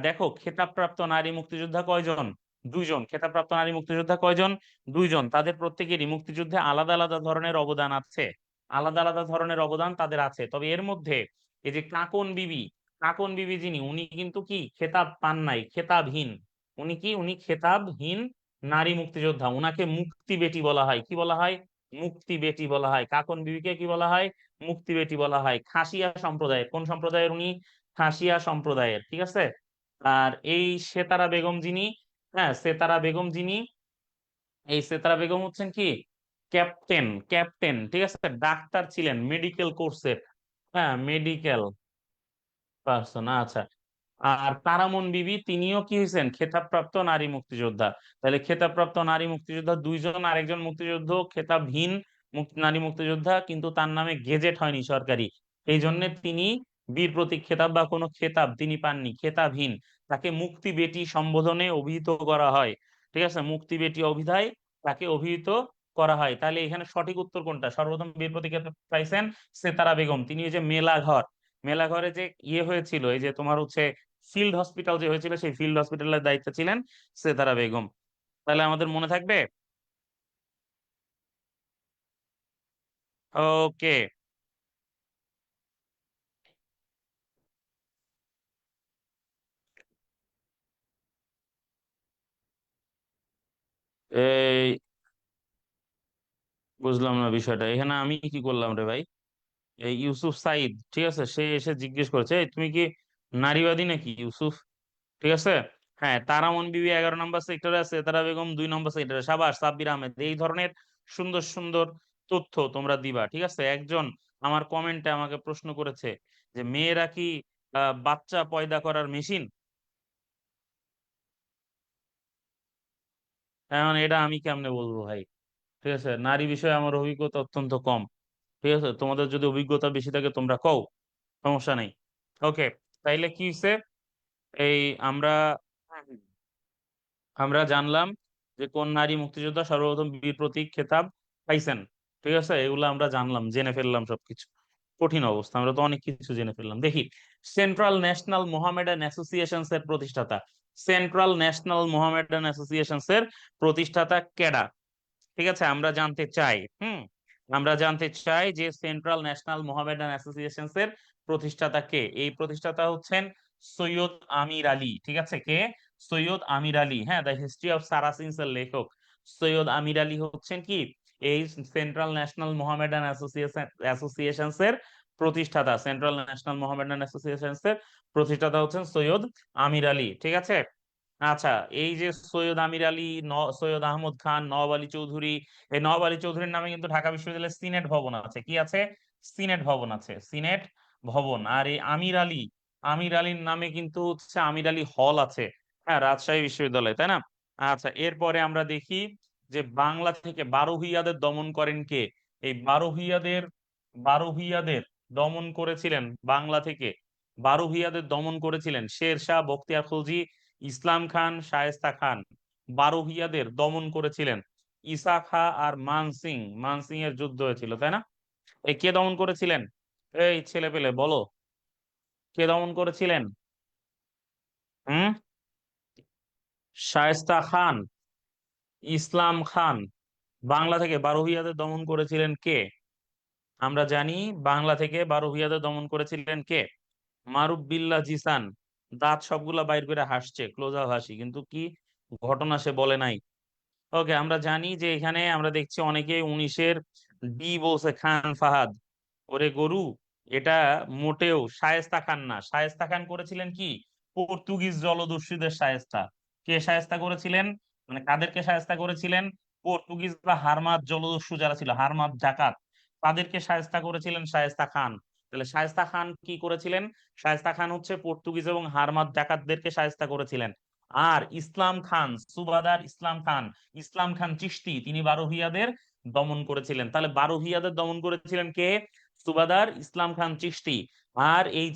দেখো খেতাবপ্রাপ্ত নারী মুক্তিযোদ্ধা কয়জন? দুইজন। খেতাবপ্রাপ্ত নারী মুক্তিযোদ্ধা কয়জন? দুইজন। তাদের প্রত্যেকেরই মুক্তিযুদ্ধে আলাদা আলাদা ধরনের অবদান আছে। আলাদা আলাদা ধরনের অবদান তাদের আছে। তবে এর মধ্যে এই যে কাকন বিবি, কাকন বিবি যিনি, উনি কিন্তু কি খেতাব পান নাই, খেতাবহীন। উনি কি? উনি খেতাবহীন নারী মুক্তিযোদ্ধা। উনাকে মুক্তি বেটি বলা হয়। কি বলা হয়? মুক্তি বেটি বলা হয়। কাকন বিবিকে কি বলা হয়? মুক্তি বেটি বলা হয়। খাসিয়া সম্প্রদায়ের। কোন সম্প্রদায়ের উনি? খাসিয়া সম্প্রদায়ের। ঠিক আছে, আর এই সেতারা বেগম যিনি, হ্যাঁ সেতারা বেগম যিনি, এই সেতারা বেগম হচ্ছেন কি ক্যাপ্টেন। ক্যাপ্টেন, ঠিক আছে, ডাক্তার ছিলেন মেডিকেল কোর্সের। হ্যাঁ, মেডিকেল পার্সন, আচ্ছা। আর তারামন বিবি তিনিও কি হয়েছেন, খেতাবপ্রাপ্ত নারী মুক্তিযোদ্ধা। তাহলে খেতাবপ্রাপ্ত নারী মুক্তিযোদ্ধা দুইজন, আরেকজন মুক্তিযুদ্ধ খেতাবহীন নারী মুক্তিযোদ্ধা, কিন্তু তার নামে গেজেট হয়নি সরকারি, এই জন্য তিনি বীর প্রতীক খেতাব বা কোনো খেতাব তিনি পাননি, খেতাবহীন। তাকে মুক্তি বেটি সম্বোধনে অভিহিত করা হয়। ঠিক আছে, মুক্তি বেটি অভিধায় তাকে অভিহিত করা হয়। তাহলে এখানে সঠিক উত্তর কোনটা? সর্বপ্রথম বীর প্রতীক খেতাব পাইছেন সেতারা বেগম, তিনি এই যে মেলাঘর, মেলাঘরে যে ইয়ে হয়েছিল, এই যে তোমার হচ্ছে ফিল্ড হসপিটাল যে হয়েছিল, সেই ফিল্ড হসপিটালের দায়িত্বে ছিলেন সেতারা বেগম। তাহলে আমাদের মনে থাকবে। ওকে। এই বুঝলাম না বিষয়টা, এখানে আমি কি করলাম রে ভাই? এই ইউসুফ সাইদ, ঠিক আছে, সে এসে জিজ্ঞেস করেছে, "এই তুমি কি নারীবাদী নাকি ইউসুফ?" ঠিক আছে। হ্যাঁ, তারামন বিবি 11 নম্বর সেক্টরে আছে, তারা বেগম 2 নম্বর সেক্টরে। সাবাস সাব্বির আহমেদ, এই ধরনের সুন্দর সুন্দর তথ্য তোমরা দিবা। ঠিক আছে। একজন আমার কমেন্টে আমাকে প্রশ্ন করেছে যে মেয়েরা কি বাচ্চা পয়দা করার মেশিন? এখন এটা আমি কেমনে বলবো ভাই? ঠিক আছে, নারী বিষয়ে আমার অভিজ্ঞতা অত্যন্ত কম। ঠিক আছে, তোমাদের যদি অভিজ্ঞতা বেশি থাকে তোমরা কও, সমস্যা নেই। ওকে। তাইলে কি হইছে? এই আমরা আমরা জানলাম যে কোন নারী মুক্তিযোদ্ধা সর্বপ্রথম বীর প্রতীক খেতাব পাইছেন। ঠিক আছে, এগুলো আমরা জানলাম, জেনে ফেললাম সবকিছু। কঠিন অবস্থা, আমরা তো অনেক কিছু জেনে ফেললাম। দেখি, সেন্ট্রাল ন্যাশনাল মোহামেডান অ্যাসোসিয়েশনস এর প্রতিষ্ঠাতা, সেন্ট্রাল ন্যাশনাল মোহামেডান অ্যাসোসিয়েশনস এর প্রতিষ্ঠাতা কেডা? ঠিক আছে, আমরা জানতে চাই। আমরা জানতে চাই যে সেন্ট্রাল ন্যাশনাল মোহামেডান অ্যাসোসিয়েশনস এর প্রতিষ্ঠাতা কে। এই প্রতিষ্ঠাতা হচ্ছেন সৈয়দ আমির আলী। ঠিক আছে, কে? সৈয়দ আমির আলী। হ্যাঁ, দ্য হিস্ট্রি অফ সারাসিনস এর লেখক সৈয়দ আমির আলী হচ্ছেন কি এই সেন্ট্রাল ন্যাশনাল মোহামেডান অ্যাসোসিয়েশনস এর প্রতিষ্ঠাতা। সেন্ট্রাল ন্যাশনাল মোহামেডান অ্যাসোসিয়েশনস এর প্রতিষ্ঠাতা হচ্ছেন সৈয়দ আমির আলী। ঠিক আছে। আচ্ছা, এই যে সৈয়দ আমির আলী, সৈয়দ আহমদ খান, নওয়াব আলী চৌধুরী, এই নওয়াব আলী চৌধুরীর নামে কিন্তু ঢাকা বিশ্ববিদ্যালয়ের সিনেট ভবন আছে। কি আছে? সিনেট ভবন আছে, সিনেট ভবন। আর এই আমির আলী, আমির আলীর নামে কিন্তু হচ্ছে আমির আলী হল আছে, হ্যাঁ, রাজশাহী বিশ্ববিদ্যালয়, তাই না? আচ্ছা, এরপরে আমরা দেখি যে বাংলা থেকে বারোহিয়াদের দমন করেন কে? এই বারোহিয়াদের দমন করেছিলেন বাংলা থেকে, বারোহিয়াদের দমন করেছিলেন শের শাহ, বখতিয়ার খলজি, ইসলাম খান, শায়েস্তা খান। বারোহিয়াদের দমন করেছিলেন ঈসা খাঁ আর মানসিং, মানসিং এর যুদ্ধ হয়েছিল, তাই না? এই কে দমন করেছিলেন? এই ছেলে পেলে বলো, কে দমন করেছিলেন? হুম? শায়েস্তা খান, ইসলাম খান। বাংলা থেকে বারোহিয়াদের দমন করেছিলেন কে? আমরা জানি বাংলা থেকে বারোহিয়াদের দমন করেছিলেন কে? মারুফ বিল্লাহ জিসান। দাঁত সবগুলা বাইর করে হাসছে, ক্লোজ আপ হাসি, কিন্তু কি ঘটনা সে বলে নাই। ওকে, আমরা জানি যে এখানে আমরা দেখছি অনেকে 19-এর ডি বলছে, খান ফাহাদ। ওরে গরু, এটা মোটেও শায়েস্তা খান না। শায়েস্তা খান করেছিলেন কি পর্তুগিজ জলদস্যুদের শায়েস্তা। কে শায়েস্তা করেছিলেন? মানে কাদেরকে শায়েস্তা করেছিলেন? পর্তুগিজ বা হারমাত জলদস্যু যারা ছিল, হারমাত জাকাত, তাদেরকে শায়েস্তা করেছিলেন শায়েস্তা খান। তাহলে শায়েস্তা খান কি করেছিলেন? শায়েস্তা খান হচ্ছে পর্তুগিজ এবং হারমাত জাকাতদেরকে শায়েস্তা করেছিলেন। আর ইসলাম খান, সুবাদার ইসলাম খান, ইসলাম খান চিশতি, তিনি বারোহিয়াদের দমন করেছিলেন। তাহলে বারোহিয়াদের দমন করেছিলেন কে? সুবাদার ইসলাম খান চিশতি। আর এই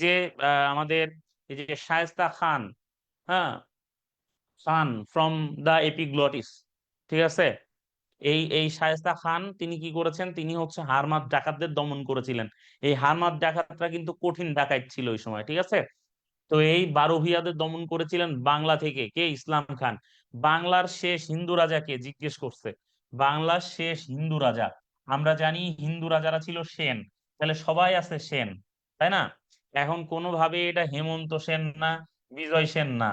যে আমাদের এই যে শায়েস্তা খান, হ্যাঁ, খান ফ্রম দা এপিগ্লটিস, ঠিক আছে, এই শায়েস্তা খান তিনি কি করেছেন? তিনি হচ্ছে হারমাত ডাকাতদের দমন করেছিলেন। এই হারমাত ডাকাতরা কিন্তু কঠিন ডাকাত ছিল ওই সময়। ঠিক আছে। তো এই বারোহিয়াদের দমন করেছিলেন বাংলা থেকে কে? ইসলাম খান। বাংলার শেষ হিন্দু রাজাকে জিজ্ঞেস করছে, বাংলার শেষ হিন্দু রাজা। আমরা জানি হিন্দু রাজারা ছিল সেন, তাহলে সবাই আছে সেন, তাই না? এখন কোনোভাবে এটা হেমন্ত সেন না, বিজয় সেন না।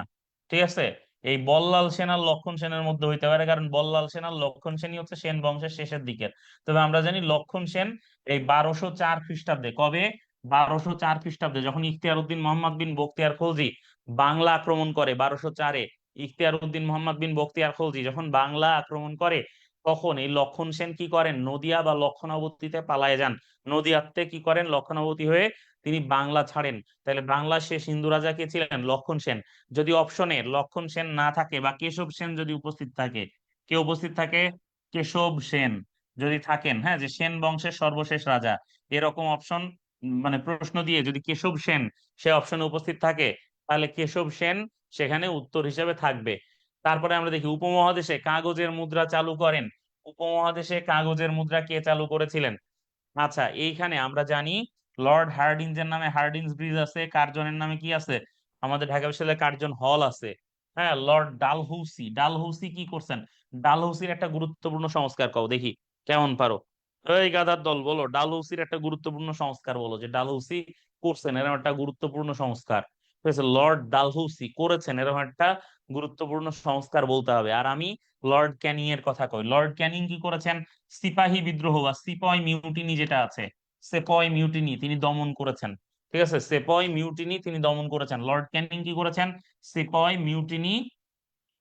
ঠিক আছে, এই বল্লাল সেন আর লক্ষণ সেনের মধ্যে হইতে পারে, কারণ বল্লাল সেন আর লক্ষণ সেনই হচ্ছে সেন বংশের শেষের দিকের। তবে আমরা জানি লক্ষণ সেন এই 1204 খ্রিস্টাব্দে, কবে? 1204 খ্রিস্টাব্দে, যখন ইখতিয়ার উদ্দিন মোহাম্মদ বিন বখতিয়ার খলজি বাংলা আক্রমণ করে 1204-এ। ইখতিয়ার উদ্দিন মোহাম্মদ বিন বখতিয়ার খলজি যখন বাংলা আক্রমণ করে, তখন এই লক্ষণ সেন কি করেন, নদিয়া বা লক্ষণাবতীতে পালায় যান। নদিয়াতে কি করেন, লক্ষণাবতী হয়ে তিনি বাংলা ছাড়েন। তাহলে বাংলা শেষ হিন্দু রাজা কে ছিলেন, লক্ষণ সেন। যদি অপশনে লক্ষণ সেন না থাকে বা কেশব সেন যদি উপস্থিত থাকে, কে উপস্থিত থাকে, কেশব সেন যদি থাকেন, হ্যাঁ, যে সেন বংশের সর্বশেষ রাজা, এরকম অপশন মানে প্রশ্ন দিয়ে যদি কেশব সেন সে অপশনে উপস্থিত থাকে, তাহলে কেশব সেন সেখানে উত্তর হিসেবে থাকবে। তারপরে আমরা দেখি উপমহাদেশে কাগজের মুদ্রা চালু করেন। উপমহাদেশে কাগজের মুদ্রা কে চালু করেছিলেন? আচ্ছা, এইখানে আমরা জানি লর্ড হার্ডিঞ্জের নামে হার্ডিঞ্জ ব্রিজ আছে, কার্জনের নামে কি আছে, আমাদের ঢাকা বিশ্ববিদ্যালয়ে কার্জন হল আছে। হ্যাঁ, লর্ড ডালহৌসি, ডালহৌসি কি করছেন, ডালহৌসির একটা গুরুত্বপূর্ণ সংস্কার কও দেখি, কেমন পারো। এই গাধার দল, বলো ডালহৌসির একটা গুরুত্বপূর্ণ সংস্কার, বলো যে ডালহৌসি করছেন এরকম একটা গুরুত্বপূর্ণ সংস্কার। ঠিক আছে, লর্ড ডালহৌসি করেছেন এরকম একটা গুরুত্বপূর্ণ সংস্কার বলতে হবে। আর আমি লর্ড ক্যানিং এর কথা কই, লর্ড ক্যানিং কি করেছেন, সিপাহী বিদ্রোহ বা সিপয় মিউটিনি যেটা আছে, সেপয় মিউটিনি তিনি দমন করেছেন। ঠিক আছে, সেপয় মিউটিনি তিনি দমন করেছেন, লর্ড ক্যানিং কি করেছেন, সেপয় মিউটিনি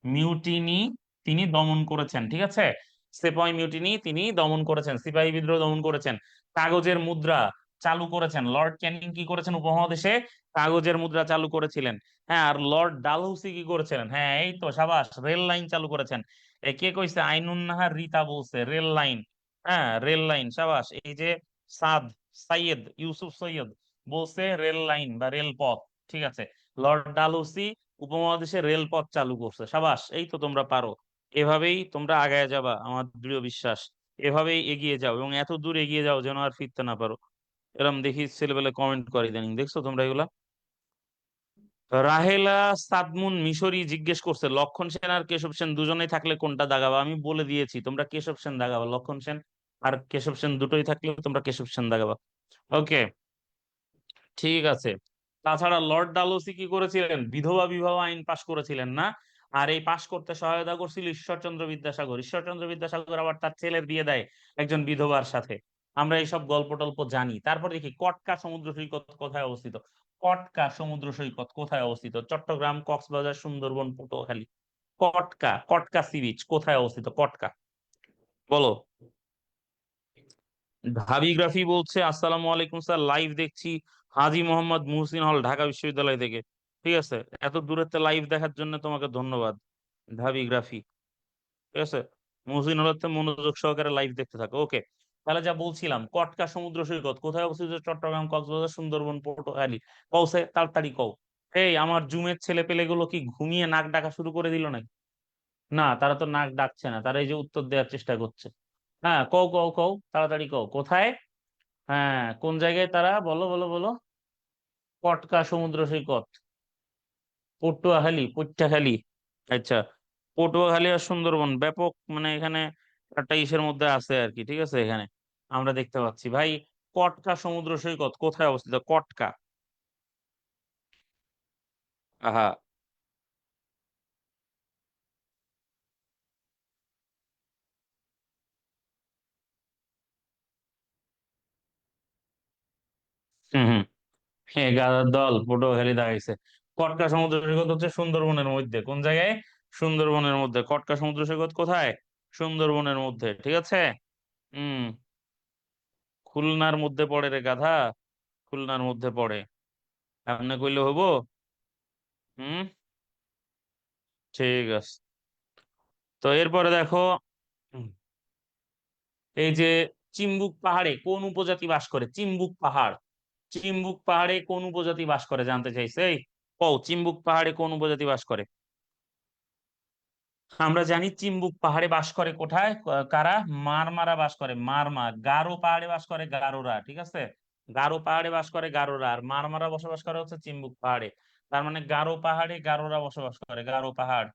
মিউটিনি তিনি দমন করেছেন। ঠিক আছে, সেপয় মিউটিনি তিনি দমন করেছেন, সিপাহী বিদ্রোহ দমন করেছেন। কাগজের মুদ্রা চালু করেছেন, লর্ড ক্যানিং কি করেছেন, উপমহাদেশে কাগজের মুদ্রা চালু করেছিলেন। হ্যাঁ, আর লর্ড ডালহৌসি কি করেছিলেন, হ্যাঁ এই তো সাবাস, রেল লাইন চালু করেছেন। কে কইছে, আইনুন নাহার রিতা বলছে রেল লাইন। হ্যাঁ, রেল লাইন, সাবাস। এই যে সাদ সাইয়েদ ইউসুফ সৈয়দ বলছে রেল লাইন বা রেলপথ। ঠিক আছে, লর্ড ডালহৌসি উপমহাদেশে রেলপথ চালু করছে, সাবাস, এই তো তোমরা পারো। এভাবেই তোমরা আগায় যাবা, আমার দৃঢ় বিশ্বাস। এভাবেই এগিয়ে যাও এবং এত দূর এগিয়ে যাও যেন আর ফিরতে না পারো। এরম দেখি ছেলেবেলে কমেন্ট করে, ইদানিং দেখছো তোমরা এগুলা। রাহেলা সাদমুন মিশরি জিজ্ঞেস করছে, লক্ষণ সেন আর কেশব সেন দুজনেই থাকলে কোনটা দাগাবা? আমি বলে দিয়েছি তোমরা কেশব সেন দাগাবা, লক্ষণ সেন আর কেশব সেন দুটোই থাকলে তোমরা কেশব সেন দাগাবা। ওকে, ঠিক আছে। তাছাড়া লর্ড ডালহৌসি কি করেছিলেন, বিধবা বিবাহ আইন পাশ করেছিলেন না? আর এই পাশ করতে সহায়তা করছিল ঈশ্বরচন্দ্র বিদ্যাসাগর। ঈশ্বরচন্দ্র বিদ্যাসাগর আবার তার ছেলের বিয়ে দেয় একজন বিধবার সাথে। আমরা এইসব গল্প টল্প জানি। তারপর দেখি কটকা সমুদ্র সৈকত কোথায় অবস্থিত। কটকা সমুদ্র সৈকত কোথায় অবস্থিত, চট্টগ্রাম, কক্সবাজার, সুন্দরবন, পটুয়াখালী। কটকা, কটকা সি বিচ কোথায় অবস্থিত, কটকা, বলো। ভাবিগ্রাফি বলছে, আসসালামু আলাইকুম স্যার, লাইভ দেখছি হাজী মোহাম্মদ মুহসিন হল, ঢাকা বিশ্ববিদ্যালয় থেকে। ঠিক আছে, এত দূরেতে লাইভ দেখার জন্য তোমাকে ধন্যবাদ ভাবিগ্রাফি। ঠিক আছে, মুহসিন হলতে মনোযোগ সহকারে লাইভ দেখতে থাকো। ওকে, তাহলে যা বলছিলাম, কটকা সমুদ্র সৈকত কোথায় অবস্থিত, চট্টগ্রাম, কক্সবাজার, সুন্দরবন, পটুয়াখালী। কৌছে তাড়াতাড়ি কও। এই আমার জুমের ছেলে পেলে গুলো কি ঘুমিয়ে নাক ডাকা শুরু করে দিল নাকি? না, তারা তো নাক ডাকছে না, তারা এই যে উত্তর দেওয়ার চেষ্টা করছে। হ্যাঁ, কও কও কও, তাড়াতাড়ি কও কোথায়। হ্যাঁ, কোন জায়গায় তারা, বলো বলো বলো। কটকা সমুদ্র সৈকত, পটুয়াখালী, পটুয়াখালী। আচ্ছা, পটুয়াখালী আর সুন্দরবন ব্যাপক মানে এখানে একটা ইসের মধ্যে আছে আর কি। ঠিক আছে, এখানে আমরা দেখতে পাচ্ছি ভাই, কটকা সমুদ্র সৈকত কোথায় অবস্থিত, কটকা। আহা। হম হম। হ্যাঁ, গাদার দল পটুয়াখালী দাঁড়াইছে। কটকা সমুদ্র সৈকত হচ্ছে সুন্দরবনের মধ্যে, কোন জায়গায়, সুন্দরবনের মধ্যে। কটকা সমুদ্র সৈকত কোথায়, সুন্দরবনের মধ্যে। ঠিক আছে। হম। খুলনার মধ্যে পড়ে রে গাধা, খুলনার মধ্যে পড়ে। আপনি কইলে হবো? হুম। ঠিক আছে। তো এরপরে দেখো, উম, এই যে চিম্বুক পাহাড়ে কোন উপজাতি বাস করে, চিম্বুক পাহাড়, চিম্বুক পাহাড়ে কোন উপজাতি বাস করে জানতে চাইছে, এই কও চিম্বুক পাহাড়ে কোন উপজাতি বাস করে। আমরা জানি চিম্বুক পাহাড়ে বাস করে কোথায়, কারা, মারমারা বাস করে, মারমা। গারো পাহাড়ে বাস করে গারোরা। ঠিক আছে, গারো পাহাড়ে বাস করে গারোরা, আর মারমারা বসবাস করে হচ্ছে চিম্বুক পাহাড়ে। তার মানে গারো পাহাড়ে গারোরা বসবাস করে, গারো পাহাড়।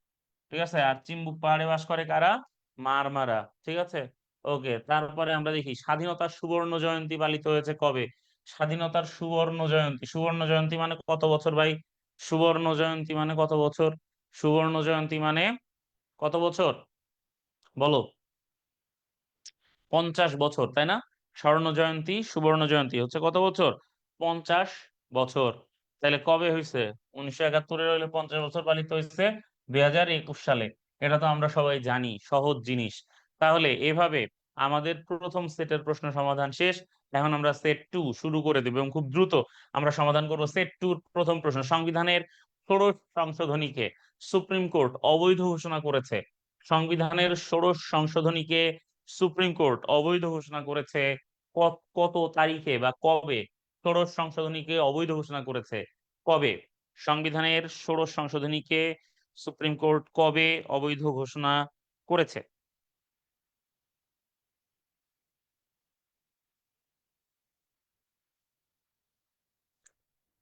ঠিক আছে, আর চিম্বুক পাহাড়ে বাস করে কারা, মারমারা। ঠিক আছে। ওকে, তারপরে আমরা দেখি স্বাধীনতার সুবর্ণ জয়ন্তী পালিত হয়েছে কবে। স্বাধীনতার সুবর্ণ জয়ন্তী, সুবর্ণ জয়ন্তী মানে কত বছর ভাই, সুবর্ণ জয়ন্তী মানে কত বছর, সুবর্ণ জয়ন্তী মানে কত বছর, বলো। 50 বছর, তাই না? স্বর্ণ জয়ন্তী সুবর্ণ জয়ন্তী হচ্ছে কত বছর, 50 বছর। তাহলে কবে হয়েছে, 1971 হইলে 50 বছর পালিত হয়েছে 2021 সালে। এটা তো আমরা সবাই জানি, সহজ জিনিস। তাহলে এভাবে আমাদের প্রথম সেটের প্রশ্ন সমাধান শেষ। এখন আমরা সেট টু শুরু করে দেব এবং খুব দ্রুত আমরা সমাধান করব সেট টুর প্রথম প্রশ্ন। সংবিধানের ষোড়শ সংশোধনীকে সুপ্রিম কোর্ট অবৈধ ঘোষণা করেছে। সংবিধানের ষোড়শ সংশোধনীকে সুপ্রিম কোর্ট অবৈধ ঘোষণা করেছে কত তারিখে বা কবে? ষোড়শ সংশোধনীকে অবৈধ ঘোষণা করেছে কবে? সংবিধানের ষোড়শ সংশোধনীকে সুপ্রিম কোর্ট কবে অবৈধ ঘোষণা করেছে?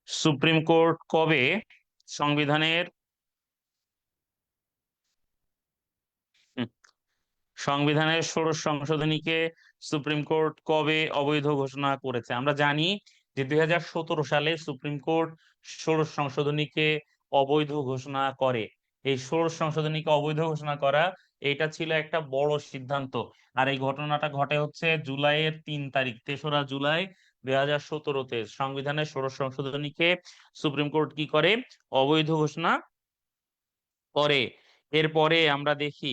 সুপ্রিম কোর্ট কবে সংবিধানের হুম, সংবিধানের ষোড়শ সংশোধনীকে সুপ্রিম কোর্ট কবে অবৈধ ঘোষণা করেছে? আমরা জানি যে 2017 সালে সুপ্রিম কোর্ট ষোড়শ সংশোধনীকে অবৈধ ঘোষণা করে। এই ষোড়শ সংশোধনীকে অবৈধ ঘোষণা করা এটা ছিল একটা বড় সিদ্ধান্ত। আর এই ঘটনাটা ঘটে হচ্ছে জুলাইয়ের 3 তারিখ, 3রা জুলাই 2017-তে সংবিধানের ষোড়শ সংশোধনীকে সুপ্রিম কোর্ট কি করে? অবৈধ ঘোষণা করে। এরপরে আমরা দেখি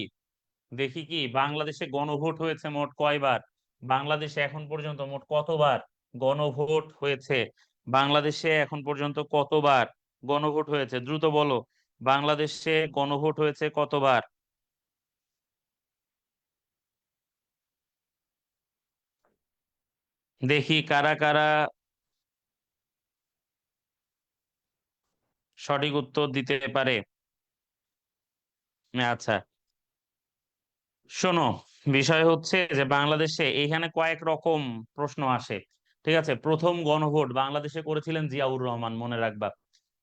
দেখি কি বাংলাদেশে গণভোট হয়েছে মোট কয়বার? বাংলাদেশে এখন পর্যন্ত মোট কতবার গণভোট হয়েছে? বাংলাদেশে এখন পর্যন্ত কতবার গণভোট হয়েছে? দ্রুত বলো, বাংলাদেশে গণভোট হয়েছে কতবার? দেখি কারা কারা সঠিক উত্তর দিতে পারে। আচ্ছা, শোনো, বিষয় হচ্ছে যে বাংলাদেশে এইখানে কয়েক রকম প্রশ্ন আসে। ঠিক আছে, প্রথম গণভোট বাংলাদেশে করেছিলেন জিয়াউর রহমান, মনে রাখবা।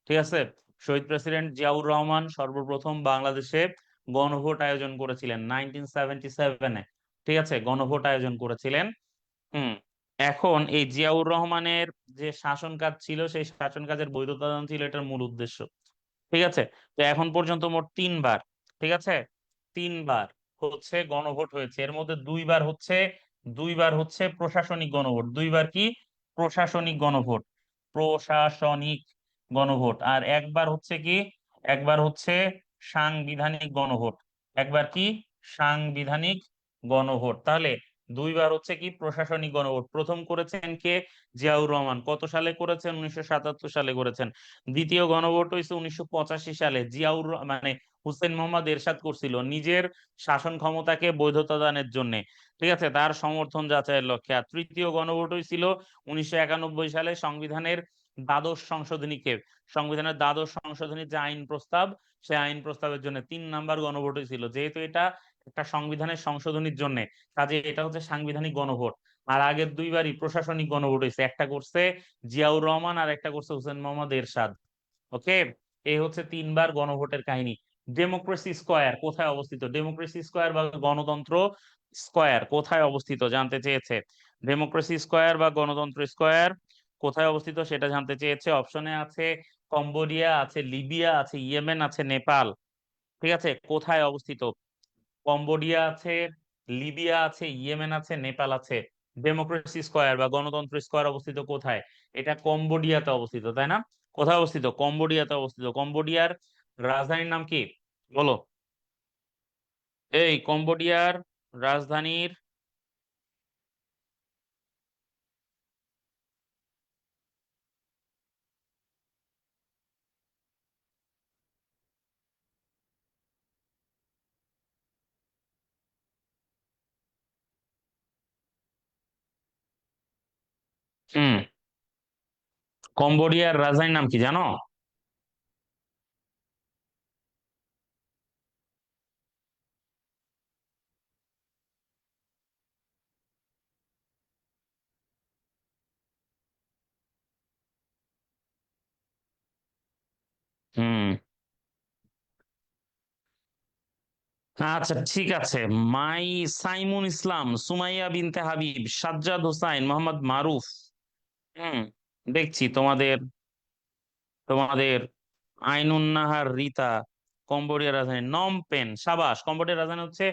ঠিক আছে, শহীদ প্রেসিডেন্ট জিয়াউর রহমান সর্বপ্রথম বাংলাদেশে গণভোট আয়োজন করেছিলেন 1977-এ। ঠিক আছে, গণভোট আয়োজন করেছিলেন। হুম। এখন এই জিয়াউর রহমানের যে শাসন কাজ ছিল সেই শাসন কাজের বৈধতা দান ছিল এটার মূল উদ্দেশ্য। ঠিক আছে, তো এখন পর্যন্ত মোট 3বার, ঠিক আছে, 3বার হচ্ছে গণভোট হয়েছে। এর মধ্যে দুইবার হচ্ছে প্রশাসনিক গণভোট। দুইবার কি? প্রশাসনিক গণভোট। প্রশাসনিক গণভোট। আর একবার হচ্ছে কি? একবার হচ্ছে সাংবিধানিক গণভোট। একবার কি? সাংবিধানিক গণভোট। তাহলে দুইবার হচ্ছে কি প্রশাসনিক গণভোট। প্রথম করেছেন কে? জিয়াউর রহমান। কত সালে করেছেন? 1977 সালে করেছেন। দ্বিতীয় গণভোট হয়েছে 1985 সালে, মানে হুসেন মোহাম্মদ এরশাদ করছিল নিজের শাসন ক্ষমতাকে বৈধতা দানের জন্য। ঠিক আছে, তার সমর্থন যাচাইয়ের লক্ষ্যে। আর তৃতীয় গণভোট হয়েছিল 1991 সালে সংবিধানের দ্বাদশ সংশোধনীর যে আইন প্রস্তাব, সেই আইন প্রস্তাবের জন্য 3 নাম্বার গণভোট হয়েছিল। যেহেতু এটা একটা সংবিধানের সংশোধনীর জন্য, কাজে এটা হচ্ছে সাংবিধানিক গণভোট। আর আগের দুইবারই প্রশাসনিক গণভোট হয়েছে, একটা করছে জিয়াউর রহমান আর একটা করছে হোসেন মোহাম্মদ এরশাদ। ওকে, এই হচ্ছে 3বার গণভোটের কাহিনী। ডেমোক্রেসি স্কোয়ার কোথায় অবস্থিত? ডেমোক্রেসি স্কোয়ার বা গণতন্ত্র স্কোয়ার কোথায় অবস্থিত জানতে চেয়েছে। ডেমোক্রেসি স্কোয়ার বা গণতন্ত্র স্কোয়ার কোথায় অবস্থিত সেটা জানতে চেয়েছে। অপশনে আছে কম্বোডিয়া, আছে লিবিয়া, আছে ইয়েমেন, আছে নেপাল। ঠিক আছে, কোথায় অবস্থিত? কম্বোডিয়া আছে, লিবিয়া আছে, ইয়েমেন আছে, নেপাল আছে। ডেমোক্রেসি স্কোয়ার বা গণতন্ত্র স্কোয়ার অবস্থিত কোথায়? এটা কম্বোডিয়াতে অবস্থিত, তাই না? কোথায় অবস্থিত? কম্বোডিয়াতে অবস্থিত। কম্বোডিয়ার রাজধানীর নাম কি? বলো। এই কম্বোডিয়ার রাজধানীর হুম, কম্বোডিয়ার রাজধানীর নাম কি জানো? হুম, আচ্ছা ঠিক আছে। মাই সাইমুল ইসলাম, সুমাইয়া বিনতে হাবিব, সাজ্জাদ হোসাইন, মোহাম্মদ মারুফ। হুম, দেখছি তোমাদের তোমাদের আইনুন নাহার রিতা। কম্বোডিয়ার রাজধানী নমপেন। সাবাস, কম্বোডিয়ার রাজধানী হচ্ছে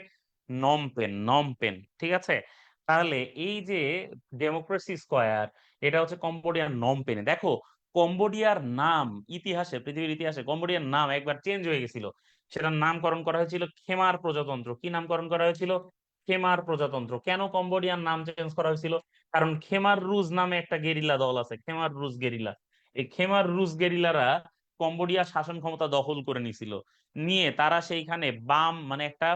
নমপেন। নমপেন, ঠিক আছে। তাহলে এই যে ডেমোক্রেসি স্কোয়ার, এটা হচ্ছে কম্বোডিয়ার নমপেনে। দেখো, কম্বোডিয়ার নাম ইতিহাসে, পৃথিবীর ইতিহাসে কম্বোডিয়ার নাম একবার চেঞ্জ হয়ে গেছিল। সেটার নামকরণ করা হয়েছিল খেমার প্রজাতন্ত্র। কি নামকরণ করা হয়েছিল? খেমার প্রজাতন্ত্র। কেন কম্বোডিয়ার নাম চেঞ্জ করা হয়েছিল? কারণ খেমার রুজ নামে একটা গেরিলা দল আছে, খেমার রুজ গেরিলা। এই খেমার রুজ গেরিলারা কম্বোডিয়া শাসন ক্ষমতা দখল করে নিছিল। নিয়ে তারা সেইখানে বাম মানে একটা,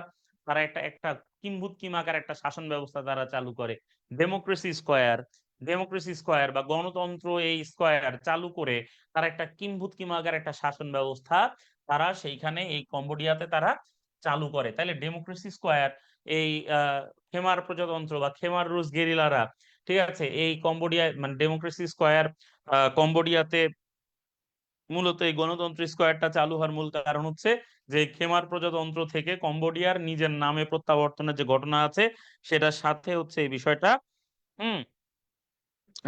তারা একটা একটা কিম্ভূত কিমাকার একটা শাসন ব্যবস্থা তারা চালু করে। ডেমোক্রেসি স্কোয়ার, ডেমোক্রেসি স্কোয়ার বা গণতন্ত্র এই স্কোয়ার চালু করে তারা একটা কিম্ভূত কিমাকার একটা শাসন ব্যবস্থা তারা সেইখানে এই কম্বোডিয়াতে তারা চালু করে। তাহলে ডেমোক্রেসি স্কোয়ার, এই আহ, খেমার প্রজাতন্ত্র বা খেমার রুশ গেরিলারা, ঠিক আছে, এই কম্বোডিয়া মানে ডেমোক্রেসি স্কোয়ার কম্বোডিয়াতে মূলত এই গণতন্ত্র স্কোয়ারটা চালু হওয়ার মূল কারণ হচ্ছে যে খেমার প্রজাতন্ত্র থেকে কম্বোডিয়ার নিজের নামে প্রত্যাবর্তনের যে ঘটনা আছে সেটার সাথে হচ্ছে এই বিষয়টা, হুম,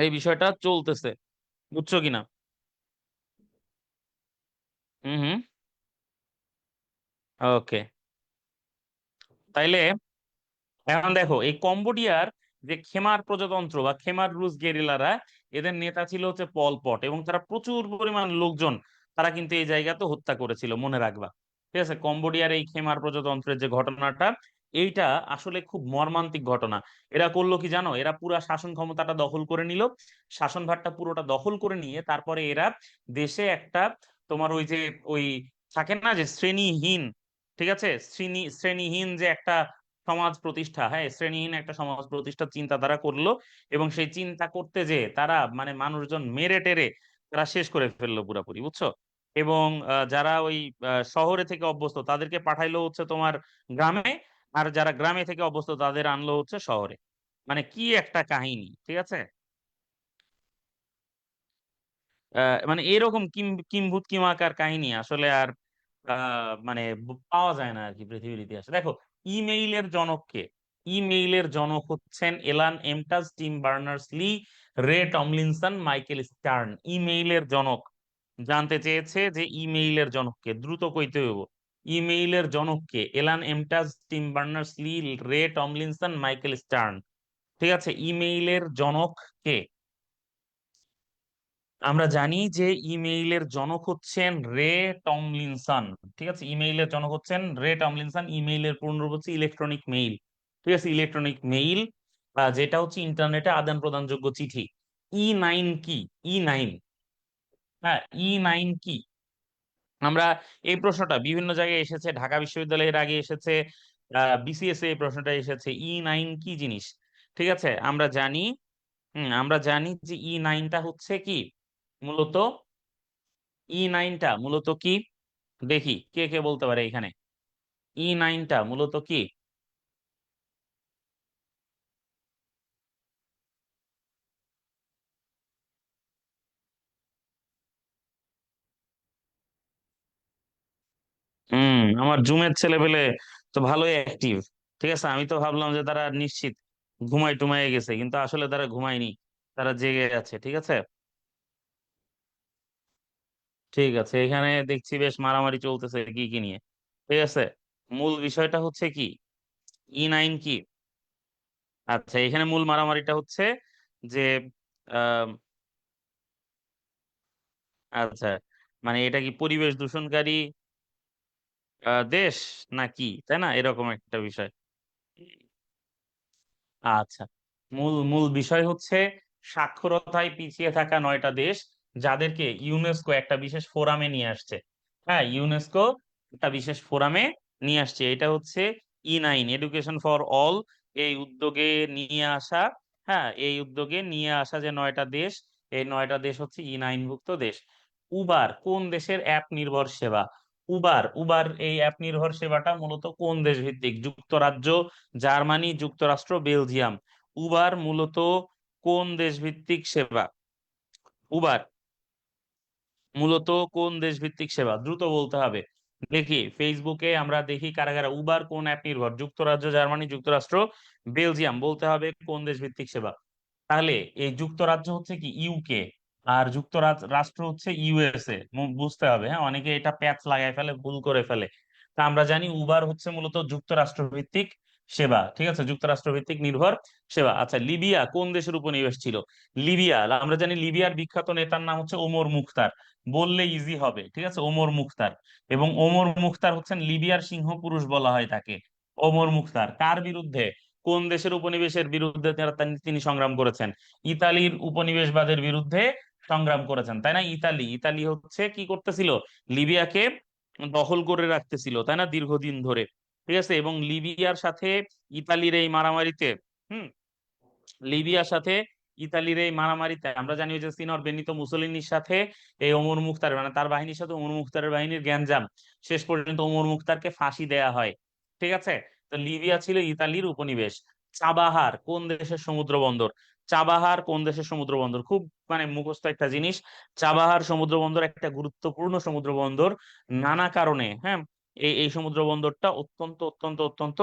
এই বিষয়টা চলতেছে। বুঝছো কিনা? হুম হুম। ওকে। তাইলে এখন দেখো এই কম্বোডিয়ার যে খেমার প্রজাতন্ত্র বা খেমার রুশ গেরিলারা, এদের নেতা ছিল হচ্ছে পল পট, এবং তারা প্রচুর পরিমাণ লোকজন তারা কিন্তু এই জায়গাতে হত্যা করেছিল, মনে রাখবা। ঠিক আছে, কম্বোডিয়ার এই খেমার প্রজাতন্ত্রের যে ঘটনাটা, এইটা আসলে খুব মর্মান্তিক ঘটনা। এরা করলো কি জানো? এরা পুরা শাসন ক্ষমতাটা দখল করে নিল, শাসনভারটা পুরোটা দখল করে নিয়ে তারপরে এরা দেশে একটা, তোমার ওই যে ওই থাকে না যে শ্রেণীহীন, ঠিক আছে, শ্রেণীহীন যে একটা সমাজ প্রতিষ্ঠা, হ্যাঁ, শ্রেণীহীন একটা সমাজ প্রতিষ্ঠার চিন্তা তারা করলো। এবং সেই চিন্তা করতে যে তারা মানে মানুষজন মেরে টেরে তারা শেষ করে ফেললো পুরাপুরি, বুঝছো? এবং যারা ওই শহরে থেকে অভ্যস্ত তাদেরকে পাঠাইলো হচ্ছে তোমার গ্রামে, আর যারা গ্রামে থেকে অভ্যস্ত তাদের আনলো হচ্ছে শহরে। মানে কি একটা কাহিনী, ঠিক আছে। মানে এরকম কিম্ভূত কিমাকার কাহিনী আসলে আর মানে পাওয়া যায় না আর কি পৃথিবীর ইতিহাসে। দেখো, ইমেইলের জনক কে? ইমেইলের জনক হচ্ছেন এলান এমটাস, Tim Berners Lee, Ray Tomlinson, Michael stern. ইমেইলের জনক জানতে চেয়েছে যে ইমেইলের জনক কে, দ্রুত কইতে হইব। ইমেইলের জনক কে? এলান এমটাস, Tim Berners Lee, Ray Tomlinson, Michael stern. ঠিক আছে, ইমেইলের জনক কে? আমরা জানি যে ইমেইলের জনক হচ্ছেন রে টমলিনসন। ঠিক আছে, ইমেইলের জনক হচ্ছেন রে টমলিনসন। ইমেইলের পূর্ণরূপ হচ্ছে ইলেকট্রনিক মেইল। ঠিক আছে, ইলেকট্রনিক মেইল যেটা হচ্ছে ইন্টারনেটে আদান প্রদানযোগ্য চিঠি। ই9 কি? ই9, হ্যাঁ, ই9 কি? আমরা এই প্রশ্নটা বিভিন্ন জায়গায় এসেছে, ঢাকা বিশ্ববিদ্যালয়ের আগে এসেছে, বিসিএস এই প্রশ্নটা এসেছে, ই9 কি জিনিস? ঠিক আছে, আমরা জানি, আমরা জানি যে ই9টা হচ্ছে কি মূলত, ই9টা মূলত কি? দেখি কে কে বলতে পারে এখানে ই9টা মূলত কি। আমার জুমের ছেলে পেলে তো ভালোই অ্যাক্টিভ। ঠিক আছে, আমি তো ভাবলাম যে তারা নিশ্চিত ঘুমাই টুমাই গেছে, কিন্তু আসলে তারা ঘুমায়নি, তারা জেগে আছে। ঠিক আছে, ঠিক আছে, এখানে দেখছি বেশ মারামারি চলতেছে কি কি নিয়ে। ঠিক আছে, মূল বিষয়টা হচ্ছে কি, ই9 কি? আচ্ছা, এখানে মূল মারামারিটা হচ্ছে যে আহ আচ্ছা, মানে এটা কি পরিবেশ দূষণকারী দেশ নাকি, তাই না, এরকম একটা বিষয়। আচ্ছা, মূল মূল বিষয় হচ্ছে সাক্ষরতায় পিছিয়ে থাকা 9টা দেশ যাদেরকে ইউনেস্কো একটা বিশেষ ফোরামে নিয়ে আসছে। হ্যাঁ, ইউনেস্কো একটা বিশেষ ফোরামে নিয়ে আসছে, এটা হচ্ছে ই9, এডুকেশন ফর অল, এই উদ্যোগে নিয়ে আসা। হ্যাঁ, এই উদ্যোগে নিয়ে আসা যে 9টা দেশ, এই 9টা দেশ হচ্ছে ই9 ভুক্ত দেশ। উবার কোন দেশের অ্যাপ নির্ভর সেবা? উবার, উবার এই অ্যাপ নির্ভর সেবাটা মূলত কোন দেশ ভিত্তিক? যুক্তরাজ্য, জার্মানি, যুক্তরাষ্ট্র, বেলজিয়াম। উবার মূলত কোন দেশ ভিত্তিক সেবা? উবার মূলত কোন দেশ ভিত্তিক সেবা? দ্রুত বলতে হবে। দেখি ফেসবুকে আমরা দেখি কারা কারা, উবার কোন অ্যাপ নির্ভর? যুক্তরাজ্য, জার্মানি, যুক্তরাষ্ট্র, বেলজিয়াম। বলতে হবে কোন দেশ ভিত্তিক সেবা। তাহলে এই যুক্তরাজ্য হচ্ছে কি ইউকে, আর যুক্তরাজ্য রাষ্ট্র হচ্ছে ইউএসএ। বুঝতে হবে, হ্যাঁ, অনেকে এটা প্যাচ লাগায় ফেলে, ভুল করে ফেলে। তা আমরা জানি উবার হচ্ছে মূলত যুক্তরাষ্ট্র ভিত্তিক সেবা। ঠিক আছে, যুক্তরাষ্ট্র ভিত্তিক নির্ভর সেবা। আচ্ছা, লিবিয়া কোন দেশের উপনিবেশ ছিল? লিবিয়া, আমরা জানি লিবিয়ার বিখ্যাত নেতার নাম হচ্ছে ওমর মুখতার। বললে ইজি হবে, ঠিক আছে, ওমর মুখতার। এবং ওমর মুখতার হচ্ছেন লিবিয়ার সিংহ পুরুষ বলা হয় তাকে। ওমর মুখতার কার বিরুদ্ধে? কোন দেশের উপনিবেশের বিরুদ্ধে তিনি সংগ্রাম করেছেন? ইতালির উপনিবেশবাদের বিরুদ্ধে সংগ্রাম করেছেন, তাই না? ইতালি ইতালি হচ্ছে কি করতেছিল, লিবিয়াকে দখল করে রাখতেছিল, তাই না, দীর্ঘদিন ধরে। ঠিক আছে, এবং লিবিয়ার সাথে ইতালির এই মারামারিতে, হুম, লিবিয়ার সাথে ইতালির এই মারামারিতে আমরা জানি ওই যে সিনর বেনিতো মুসোলিনির সাথে এই ওমর মুখতার, মানে তার বাহিনীর সাথে ওমর মুখতারের বাহিনীর গ্যাঞ্জাম, শেষ পর্যন্ত ওমর মুখতারকে ফাঁসি দেয়া হয়। ঠিক আছে, তো লিবিয়া ছিল ইতালির উপনিবেশ। চাবাহার কোন দেশের সমুদ্র বন্দর? চাবাহার কোন দেশের সমুদ্র বন্দর? খুব মানে মুখস্থ একটা জিনিস। চাবাহার সমুদ্র বন্দর একটা গুরুত্বপূর্ণ সমুদ্র বন্দর নানা কারণে, হ্যাঁ। এই সমুদ্র বন্দরটা অত্যন্ত অত্যন্ত অত্যন্ত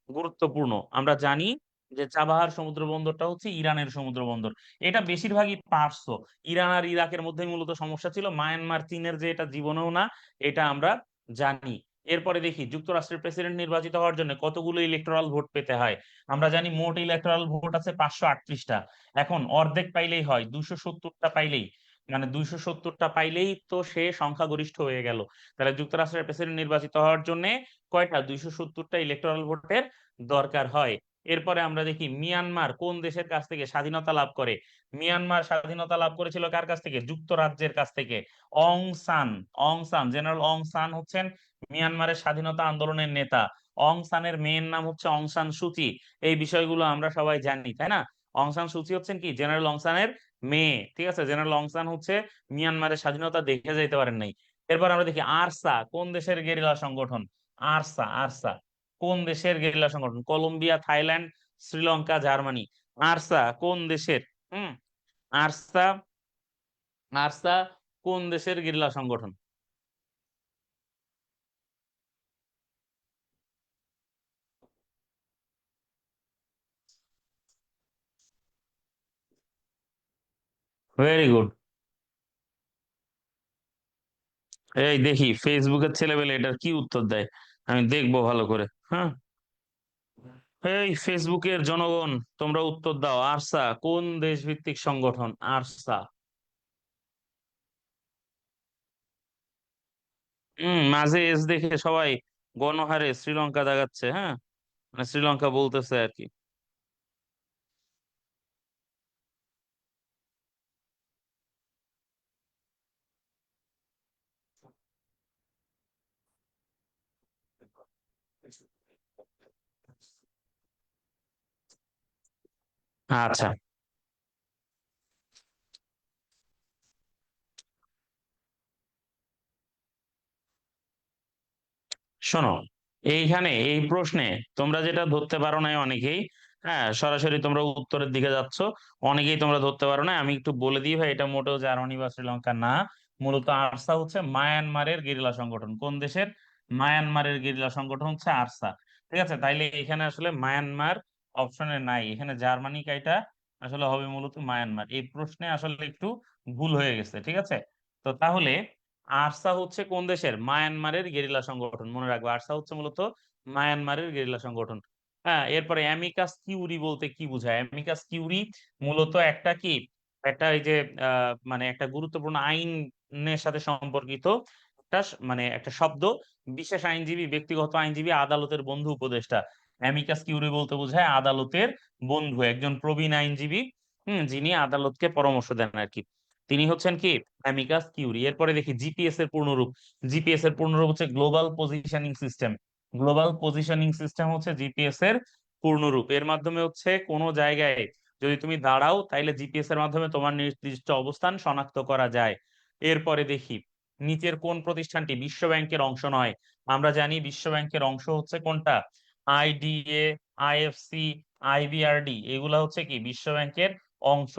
গুরুত্বপূর্ণ। আমরা জানি যে চাবাহার সমুদ্র বন্দরটা হচ্ছে ইরানের সমুদ্র বন্দর। এটা বেশিরভাগই পারস্য, ইরান আর ইরাকের মধ্যে মূলত সমস্যা ছিল, মায়ানমার চীনের যে এটা জীবনেও না, এটা আমরা জানি। এরপরে দেখি যুক্তরাষ্ট্রের প্রেসিডেন্ট নির্বাচিত হওয়ার জন্য কতগুলো ইলেকটোরাল ভোট পেতে হয়। আমরা জানি মোট ইলেকটোরাল ভোট আছে 538টা। এখন অর্ধেক পাইলেই হয়, 270টা পাইলেই, মানে 270টা পাইলেই তো সে সংখ্যাগরিষ্ঠ হয়ে গেল। তাহলে যুক্তরাষ্ট্রের প্রেসিডেন্ট নির্বাচিত হওয়ার জন্য কয়টা, 270টা ইলেকটোরাল ভোটের দরকার হয়। এরপরে আমরা দেখি মিয়ানমার কোন দেশের কাছ থেকে স্বাধীনতা লাভ করে? মিয়ানমার স্বাধীনতা লাভ করেছিল কার কাছ থেকে? যুক্তরাজ্যের কাছ থেকে। অং সান, অং সান, জেনারেল অং সান হচ্ছেন মিয়ানমারের স্বাধীনতা আন্দোলনের নেতা। অং সানের মেয়ের নাম হচ্ছে অং সান সুচি। এই বিষয়গুলো আমরা সবাই জানি, তাই না? অং সান সুচি হচ্ছেন কি, জেনারেল অং সানের মেয়ে। ঠিক আছে, জেনারেল অং সান হচ্ছে মিয়ানমারের স্বাধীনতা দেখে যাইতে পারেন নাই। এরপর আমরা দেখি আরসা কোন দেশের গেরিলা সংগঠন? আরসা, আরসা কোন দেশের গেরিলা সংগঠন? Colombia, Thailand, Sri Lanka, Germany. ARSA কোন দেশের? হুম, আরসা, আরসা কোন দেশের গেরিলা সংগঠন? Very good. এই দেখি ফেসবুকের ছেলেবেলে এটার কি উত্তর দেয়, আমি দেখবো ভালো করে। হ্যাঁ, এই ফেসবুকের জনগণ, তোমরা উত্তর দাও। আরসা কোন দেশ ভিত্তিক সংগঠন? আরসা। মাঝে এস দেখে সবাই গণহারে শ্রীলঙ্কা দাগাচ্ছে, হ্যাঁ, মানে শ্রীলঙ্কা বলতেছে আর কি। আচ্ছা, শোনো, এইখানে এই প্রশ্নে তোমরা যেটা ধরতে পারো না অনেকেই, হ্যাঁ, সরাসরি তোমরা উত্তরের দিকে যাচ্ছ, অনেকেই তোমরা ধরতে পারো না। আমি একটু বলে দিই ভাই, এটা মোটেও জার্মানি বা শ্রীলঙ্কা না। মূলত আরসা হচ্ছে মায়ানমারের গেরিলা সংগঠন। কোন দেশের? মায়ানমারের গেরিলা সংগঠন হচ্ছে আরসা। ঠিক আছে, তাইলে এখানে আসলে মায়ানমার অপশনে নাই, এখানে জার্মানি কাইটা আসলে হবে মূলত মায়ানমার। এই প্রশ্নে আসলে একটু ভুল হয়ে গেছে, ঠিক আছে। তো তাহলে আরসা হচ্ছে কোন দেশের? মায়ানমারের গেরিলা সংগঠন, মনে রাখবো। আরসা হচ্ছে মূলত মায়ানমারের গেরিলা সংগঠন। হ্যাঁ, এরপরে অ্যামিকাস কিউরি বলতে কি বোঝায়? অ্যামিকাস কিউরি মূলত একটা কি, একটা এই যে মানে একটা গুরুত্বপূর্ণ আইনের সাথে সম্পর্কিত একটা মানে একটা শব্দ। বিশেষ আইনজীবী, ব্যক্তিগত আইনজীবী, আদালতের বন্ধু, উপদেষ্টা। অ্যামিকাস কিউরি বলতে বোঝায় আদালতের বন্ধু, একজন প্রবীণ আইনজীবী, যিনি আদালতকে পরামর্শ দেন আর কি। তিনি হচ্ছেন কি, অ্যামিকাস কিউরি। এরপরে দেখি জিপিএস এর পূর্ণরূপ। জিপিএস এর পূর্ণরূপ হচ্ছে global positioning system. Global positioning system হচ্ছে জিপিএস এর পূর্ণরূপ। এর মাধ্যমে হচ্ছে কোনো জায়গায় যদি তুমি দাঁড়াও, তাইলে জিপিএস এর মাধ্যমে তোমার নির্দিষ্ট অবস্থান শনাক্ত করা যায়। এরপরে দেখি নিচের কোন প্রতিষ্ঠানটি বিশ্ব ব্যাংকের অংশ নয়? আমরা জানি বিশ্ব ব্যাংকের অংশ হচ্ছে কোনটা? আইডিএ, আইএফসি, আইবিআরডি, এগুলা হচ্ছে কি বিশ্ব ব্যাংকের অংশ।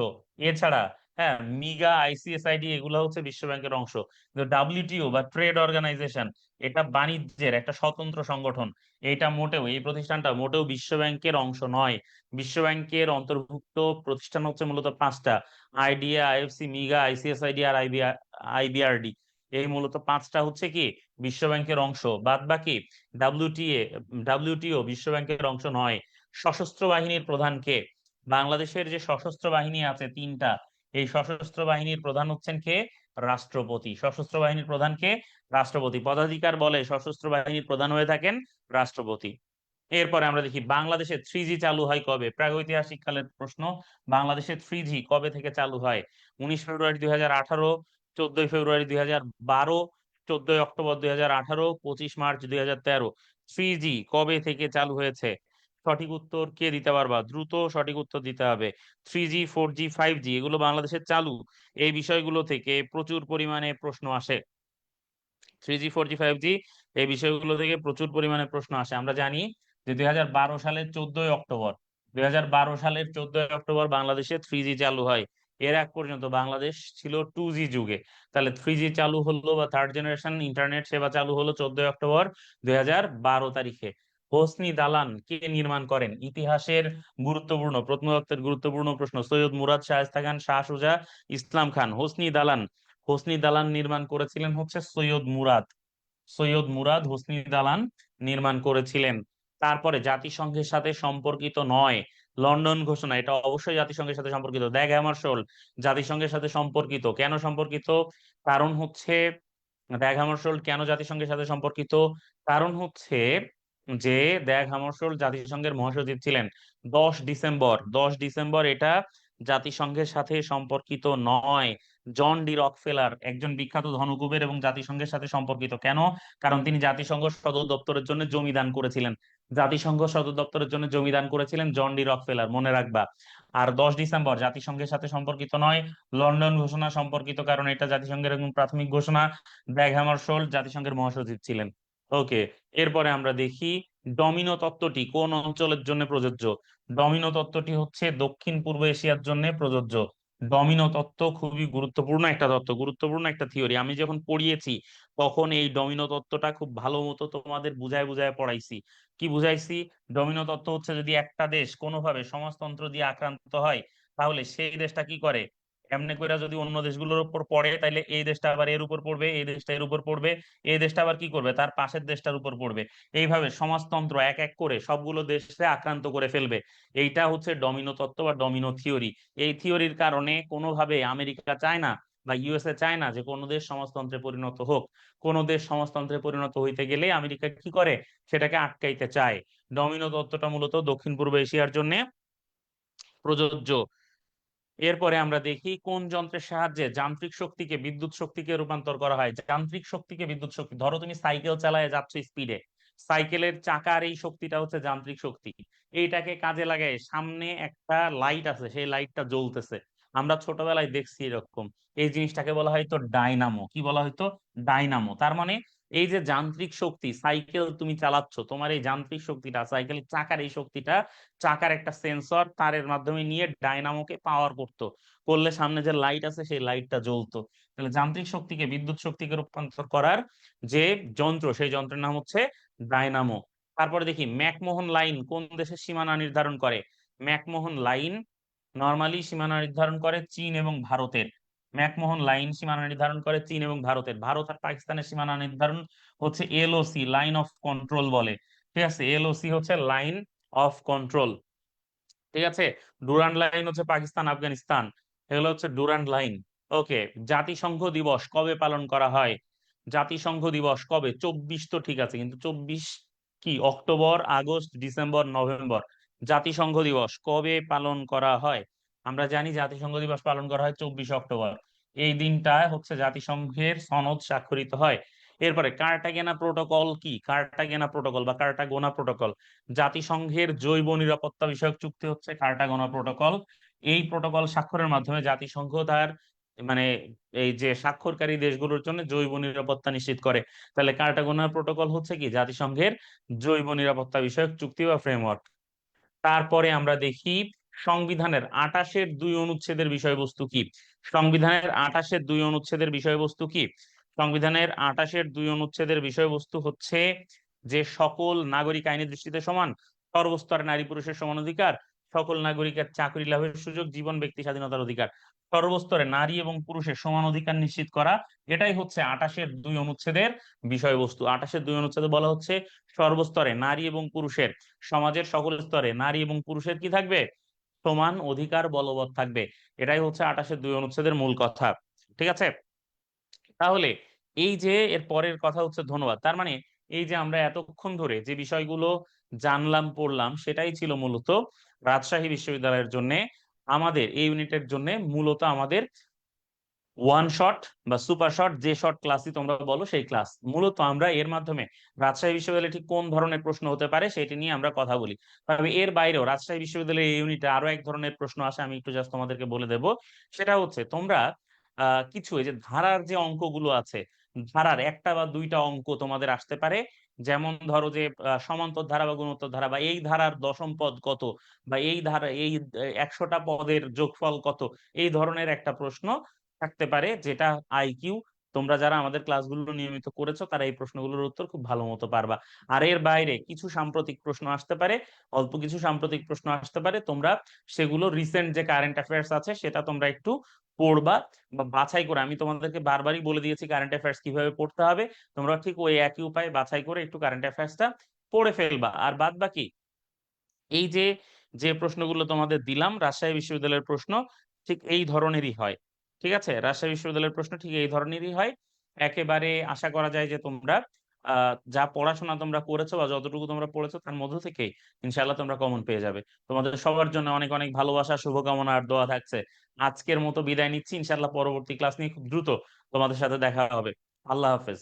এছাড়া হ্যাঁ, মিগা, আইসিএসআইডি, এগুলো হচ্ছে বিশ্ব ব্যাংকের অংশ। কিন্তু ডাব্লিউটিও বা ট্রেড অর্গানাইজেশন, এটা বাণিজ্যের একটা স্বতন্ত্র সংগঠন। এটা মোটেও, এই প্রতিষ্ঠানটা মোটেও বিশ্ব ব্যাংকের অংশ নয়। বিশ্ব ব্যাংকের অন্তর্ভুক্ত প্রতিষ্ঠান হচ্ছে মূলত পাঁচটা: আইডিএ, আইএফসি, মিগা, আইসিএসআইডি আর আইবিআরডি। এই মূলত পাঁচটা হচ্ছে কি বিশ্ব ব্যাংকের অংশ। বাদ বাকি ডাব্লিউটিএ, ডাব্লিউটিও বিশ্ব ব্যাংকের অংশ নয়। সশস্ত্র বাহিনীর প্রধান কে? বাংলাদেশের যে সশস্ত্র বাহিনী আছে তিনটা, এই সশস্ত্র বাহিনীর প্রধান হচ্ছেন কে? রাষ্ট্রপতি। সশস্ত্র বাহিনীর প্রধান কে? রাষ্ট্রপতি। পদাধিকার বলে সশস্ত্র বাহিনীর প্রধান হয়ে থাকেন রাষ্ট্রপতি। এরপরে আমরা দেখি বাংলাদেশে 3G চালু হয় কবে, প্রাগৈতিহাসিক কালের প্রশ্ন। বাংলাদেশে 3G কবে থেকে চালু হয়? 19 ফেব্রুয়ারি 2018, 14 ফেব্রুয়ারি 2012, 14 অক্টোবর 2018, 25 মার্চ 2013। 3G কবে থেকে চালু হয়েছে? সঠিক উত্তর কে দিতে পারবা? দ্রুত সঠিক উত্তর দিতে হবে। 3G, 4G, 5G এগুলো বাংলাদেশে চালু, এই বিষয়গুলো থেকে প্রচুর পরিমাণে প্রশ্ন আসে। 3G, 4G, 5G এই বিষয়গুলো থেকে প্রচুর পরিমাণে প্রশ্ন আসে। আমরা জানি যে 2012 সালের 14 অক্টোবর, 2012 সালের 14 অক্টোবর বাংলাদেশে 3G চালু হয়। এর আগ পর্যন্ত বাংলাদেশ ছিল 2G যুগে। তাহলে 3G চালু হলো বা থার্ড জেনারেশন ইন্টারনেট সেবা চালু হলো 14 অক্টোবর 2012 তারিখে। হোসনি দালান কে নির্মাণ করেন? ইতিহাসের গুরুত্বপূর্ণ, প্রত্নতত্ত্বের গুরুত্বপূর্ণ প্রশ্ন। সৈয়দ মুরাদ, শায়েস্তা খান, শাহ সুজা, ইসলাম খান। হোসনি দালান নির্মাণ করেছিলেন হচ্ছে সৈয়দ মুরাদ। সৈয়দ মুরাদ হোসনি দালান নির্মাণ করেছিলেন। তারপরে জাতিসংঘের সাথে সম্পর্কিত নয়, লন্ডন ঘোষণা, এটা অবশ্যই জাতিসংঘের সাথে সম্পর্কিত। দ্যাগ হ্যামারশোল্ড জাতিসংঘের সাথে সম্পর্কিত। কেন সম্পর্কিত? কারণ হচ্ছে দ্যাগ হ্যামারশোল্ড কেন জাতিসংঘের সাথে সম্পর্কিত? কারণ হচ্ছে যে দ্যাগ হ্যামারশোল্ড জাতিসংঘের মহাসচিব ছিলেন। 10 ডিসেম্বর এটা জাতিসংঘের সাথে সম্পর্কিত নয়। জন ডি রকফেলার একজন বিখ্যাত ধনকুবের এবং জাতিসংঘের সাথে সম্পর্কিত। কেন? কারণ তিনি জাতিসংঘ সদর দপ্তরের জন্য জমি দান করেছিলেন। জাতিসংঘ সদর দপ্তরের জন্য জমি দান করেছিলেন জন ডি রকফেলার, মনে রাখবা। আর 10 ডিসেম্বর জাতিসংঘের সাথে সম্পর্কিত নয়। লন্ডন ঘোষণা সম্পর্কিত, কারণ এটা জাতিসংঘের একদম প্রাথমিক ঘোষণা। ড্যাগ হ্যামারশোল্ড জাতিসংঘের মহাসচিব ছিলেন। ওকে, এরপরে আমরা দেখি ডমিনো তত্ত্বটি কোন অঞ্চলের জন্য প্রযোজ্য? ডমিনো তত্ত্বটি হচ্ছে দক্ষিণ পূর্ব এশিয়ার জন্য প্রযোজ্য। ডমিনো তত্ত্ব খুবই গুরুত্বপূর্ণ একটা তত্ত্ব, গুরুত্বপূর্ণ একটা থিওরি। আমি যখন পড়িয়েছি তখন এই ডমিনো তত্ত্বটা খুব ভালো মতো তোমাদের বুঝায় বুঝায় পড়াইছি। কি বুঝাইছি? ডমিনো তত্ত্ব হচ্ছে যদি একটা দেশ কোনোভাবে সমাজতন্ত্র দিয়ে আক্রান্ত হয়, তাহলে সেই দেশটা কি করে, এমনি করে যদি অন্য দেশগুলোর উপর পড়ে, তাহলে এই দেশটা আবার এর উপর পড়বে, এই দেশটা এর উপর পড়বে, এই দেশটা আবার কি করবে, তার পাশের দেশটার উপর পড়বে। এইভাবে সমাজতন্ত্র এক এক করে সবগুলো দেশে আক্রান্ত করে ফেলবে। এইটা হচ্ছে ডমিনো তত্ত্ব বা ডমিনো থিওরি। এই থিওরির কারণে কোনোভাবে আমেরিকা চায় না বা ইউএসএ চায় না যে কোনো দেশ সমাজতন্ত্রে পরিণত হোক। কোনো দেশ সমাজতন্ত্রে পরিণত হইতে গেলে আমেরিকা কি করে, সেটাকে আটকাইতে চায়। ডমিনো তত্ত্বটা মূলত দক্ষিণ পূর্ব এশিয়ার জন্য প্রযোজ্য। এরপরে আমরা দেখি কোন যন্ত্রের সাহায্যে যান্ত্রিক শক্তিকে বিদ্যুৎ শক্তিকে রূপান্তর করা হয়। যান্ত্রিক শক্তিকে বিদ্যুৎ শক্তি, ধরো তুমি সাইকেল চালায় যাচ্ছ স্পিডে, সাইকেলের চাকার এই শক্তিটা হচ্ছে যান্ত্রিক শক্তি। এইটাকে কাজে লাগায় সামনে একটা লাইট আছে, সেই লাইটটা জ্বলতেছে। আমরা ছোটবেলায় দেখছি এরকম। এই জিনিসটাকে বলা হয়তো ডাইনামো। কি বলা হয়তো? ডাইনামো। তার মানে এই যে যান্ত্রিক শক্তি, সাইকেল তুমি চালাচ্ছ, তোমার এই যান্ত্রিক শক্তিটা, সাইকেলের চাকার এই শক্তিটা চাকার একটা সেন্সর তারের মাধ্যমে নিয়ে ডায়নামোকে পাওয়ার করতো, করলে সামনে যে লাইট আছে সেই লাইটটা জ্বলতো। তাহলে যান্ত্রিক শক্তিকে বিদ্যুৎ শক্তিকে রূপান্তর করার যে যন্ত্র, সেই যন্ত্রের নাম হচ্ছে ডায়নামো। তারপরে দেখি ম্যাকমোহন লাইন কোন দেশের সীমানা নির্ধারণ করে? ম্যাকমোহন লাইন নর্মালি সীমানা নির্ধারণ করে চীন এবং ভারতের। ম্যাকমোহন লাইন সীমানা নির্ধারণ করে চীন এবং ভারতের। ভারত আর পাকিস্তানের সীমানা নির্ধারণ হচ্ছে এলওসি, লাইন অফ কন্ট্রোল বলে। ঠিক আছে, এলওসি হচ্ছে লাইন অফ কন্ট্রোল। ঠিক আছে, ডুরান্ড লাইন হচ্ছে পাকিস্তান আফগানিস্তান, এগুলো হচ্ছে ডুরান্ড লাইন। ওকে, জাতিসংঘ দিবস কবে পালন করা হয়? জাতিসংঘ দিবস কবে? 24 তো ঠিক আছে, কিন্তু 24 কি অক্টোবর, আগস্ট, ডিসেম্বর, নভেম্বর? জাতিসংঘ দিবস কবে পালন করা হয়? আমরা জানি জাতিসংঘ দিবস পালন করা হয় 24 অক্টোবর। এই দিনটায় হচ্ছে জাতিসংঘের সনদ স্বাক্ষরিত হয়। এরপরে কার্টাগেনা প্রোটোকল কি? কার্টাগেনা প্রোটোকল বা কার্টাগোনা প্রোটোকল জাতিসংঘের জৈব নিরাপত্তা বিষয়ক চুক্তি হচ্ছে কার্টাগোনা প্রোটোকল। এই প্রোটোকল স্বাক্ষরের মাধ্যমে জাতিসংঘ তার মানে এই যে স্বাক্ষরকারী দেশগুলোর জন্য জৈব নিরাপত্তা নিশ্চিত করে। তাহলে কার্টাগোনা প্রোটোকল হচ্ছে কি? জাতিসংঘের জৈব নিরাপত্তা বিষয়ক চুক্তি বা ফ্রেমওয়ার্ক। তারপরে আমরা দেখি সংবিধানের 28-এর 2 অনুচ্ছেদের বিষয়বস্তু কি? সংবিধানের 28-এর 2 অনুচ্ছেদের বিষয়বস্তু কি? সংবিধানের 28-এর 2 অনুচ্ছেদের বিষয়বস্তু হচ্ছে যে সকল নাগরিক আইনের দৃষ্টিতে সমান, সর্বস্তরে নারী পুরুষের সমান অধিকার, সকল নাগরিকের চাকরি লাভের সুযোগ, জীবন, ব্যক্তি স্বাধীনতার অধিকার। সর্বস্তরে নারী এবং পুরুষের সমান অধিকার নিশ্চিত করা, এটাই হচ্ছে 28-এর 2 অনুচ্ছেদের বিষয়বস্তু। 28-এর 2 অনুচ্ছেদে বলা হচ্ছে সর্বস্তরে নারী এবং পুরুষের, সমাজের সকল স্তরে নারী এবং পুরুষের কি থাকবে? সমান অধিকার বলবৎ থাকবে। এটাই হচ্ছে 28-এর 2 অনুচ্ছেদের মূল কথা। ঠিক আছে, তাহলে এই যে এর পরের কথা হচ্ছে ধন্যবাদ। তার মানে এই যে আমরা এতক্ষণ ধরে যে বিষয়গুলো জানলাম পড়লাম সেটাই ছিল মূলত রাজশাহী বিশ্ববিদ্যালয়ের জন্য, আমাদের এই ইউনিটের জন্য মূলত আমাদের ওয়ান শট বা সুপার শট, যে শর্ট ক্লাসই তোমরা বলো সেই ক্লাস। মূলত আমরা এর মাধ্যমে রাজশাহী বিশ্ববিদ্যালয়ে ঠিক কোন ধরনের প্রশ্ন হতে পারে সেটি নিয়ে আমরা কথা বলি। তবে এর বাইরেও রাজশাহী বিশ্ববিদ্যালয়ের এই ইউনিটে আরো এক ধরনের প্রশ্ন আসে, আমি একটু জাস্ট তোমাদেরকে বলে দেব। সেটা হচ্ছে তোমরা কিছু এই যে ধারার যে অঙ্কগুলো আছে, ধারার একটা বা দুইটা অঙ্ক তোমাদের আসতে পারে। যেমন ধরো যে সমান্তর ধারা বা গুণোত্তর ধারা, বা এই ধারার দশম পদ কত, বা এই ধারা এই 100টা পদের যোগফল কত, এই ধরনের একটা প্রশ্ন থাকতে পারে, যেটা আইকিউ, তোমরা যারা আমাদের ক্লাসগুলো নিয়মিত করেছো তারা এই প্রশ্নগুলোর উত্তর খুব ভালো মতো পারবা। আর এর বাইরে কিছু সাম্প্রতিক প্রশ্ন আসতে পারে, অল্প কিছু সাম্প্রতিক প্রশ্ন আসতে পারে, তোমরা সেগুলো রিসেন্ট যে কারেন্ট অ্যাফেয়ার্স আছে সেটা তোমরা একটু পড়বা বা বাছাই করে। আমি তোমাদেরকে বারবারই বলে দিয়েছি কারেন্ট অ্যাফেয়ার্স কিভাবে পড়তে হবে, তোমরা ঠিক ওই একই উপায়ে বাছাই করে একটু কারেন্ট অ্যাফেয়ার্সটা পড়ে ফেলবা। আর বাদ বাকি এই যে যে প্রশ্নগুলো তোমাদের দিলাম রাজশাহী বিশ্ববিদ্যালয়ের প্রশ্ন ঠিক এই ধরনেরই হয়। ঠিক আছে, রাজশাহী বিশ্ববিদ্যালয়ের প্রশ্ন ঠিক এই ধরনেরই হয়। একেবারে আশা করা যায় যে তোমরা যা পড়াশোনা তোমরা করেছো বা যতটুকু তোমরা পড়েছো তার মধ্য থেকে ইনশাআল্লাহ তোমরা কমন পেয়ে যাবে। তোমাদের সবার জন্য অনেক অনেক ভালোবাসা, শুভকামনা আর দোয়া থাকছে। আজকের মতো বিদায় নিচ্ছি, ইনশাআল্লাহ পরবর্তী ক্লাস নিয়ে খুব দ্রুত তোমাদের সাথে দেখা হবে। আল্লাহ হাফেজ।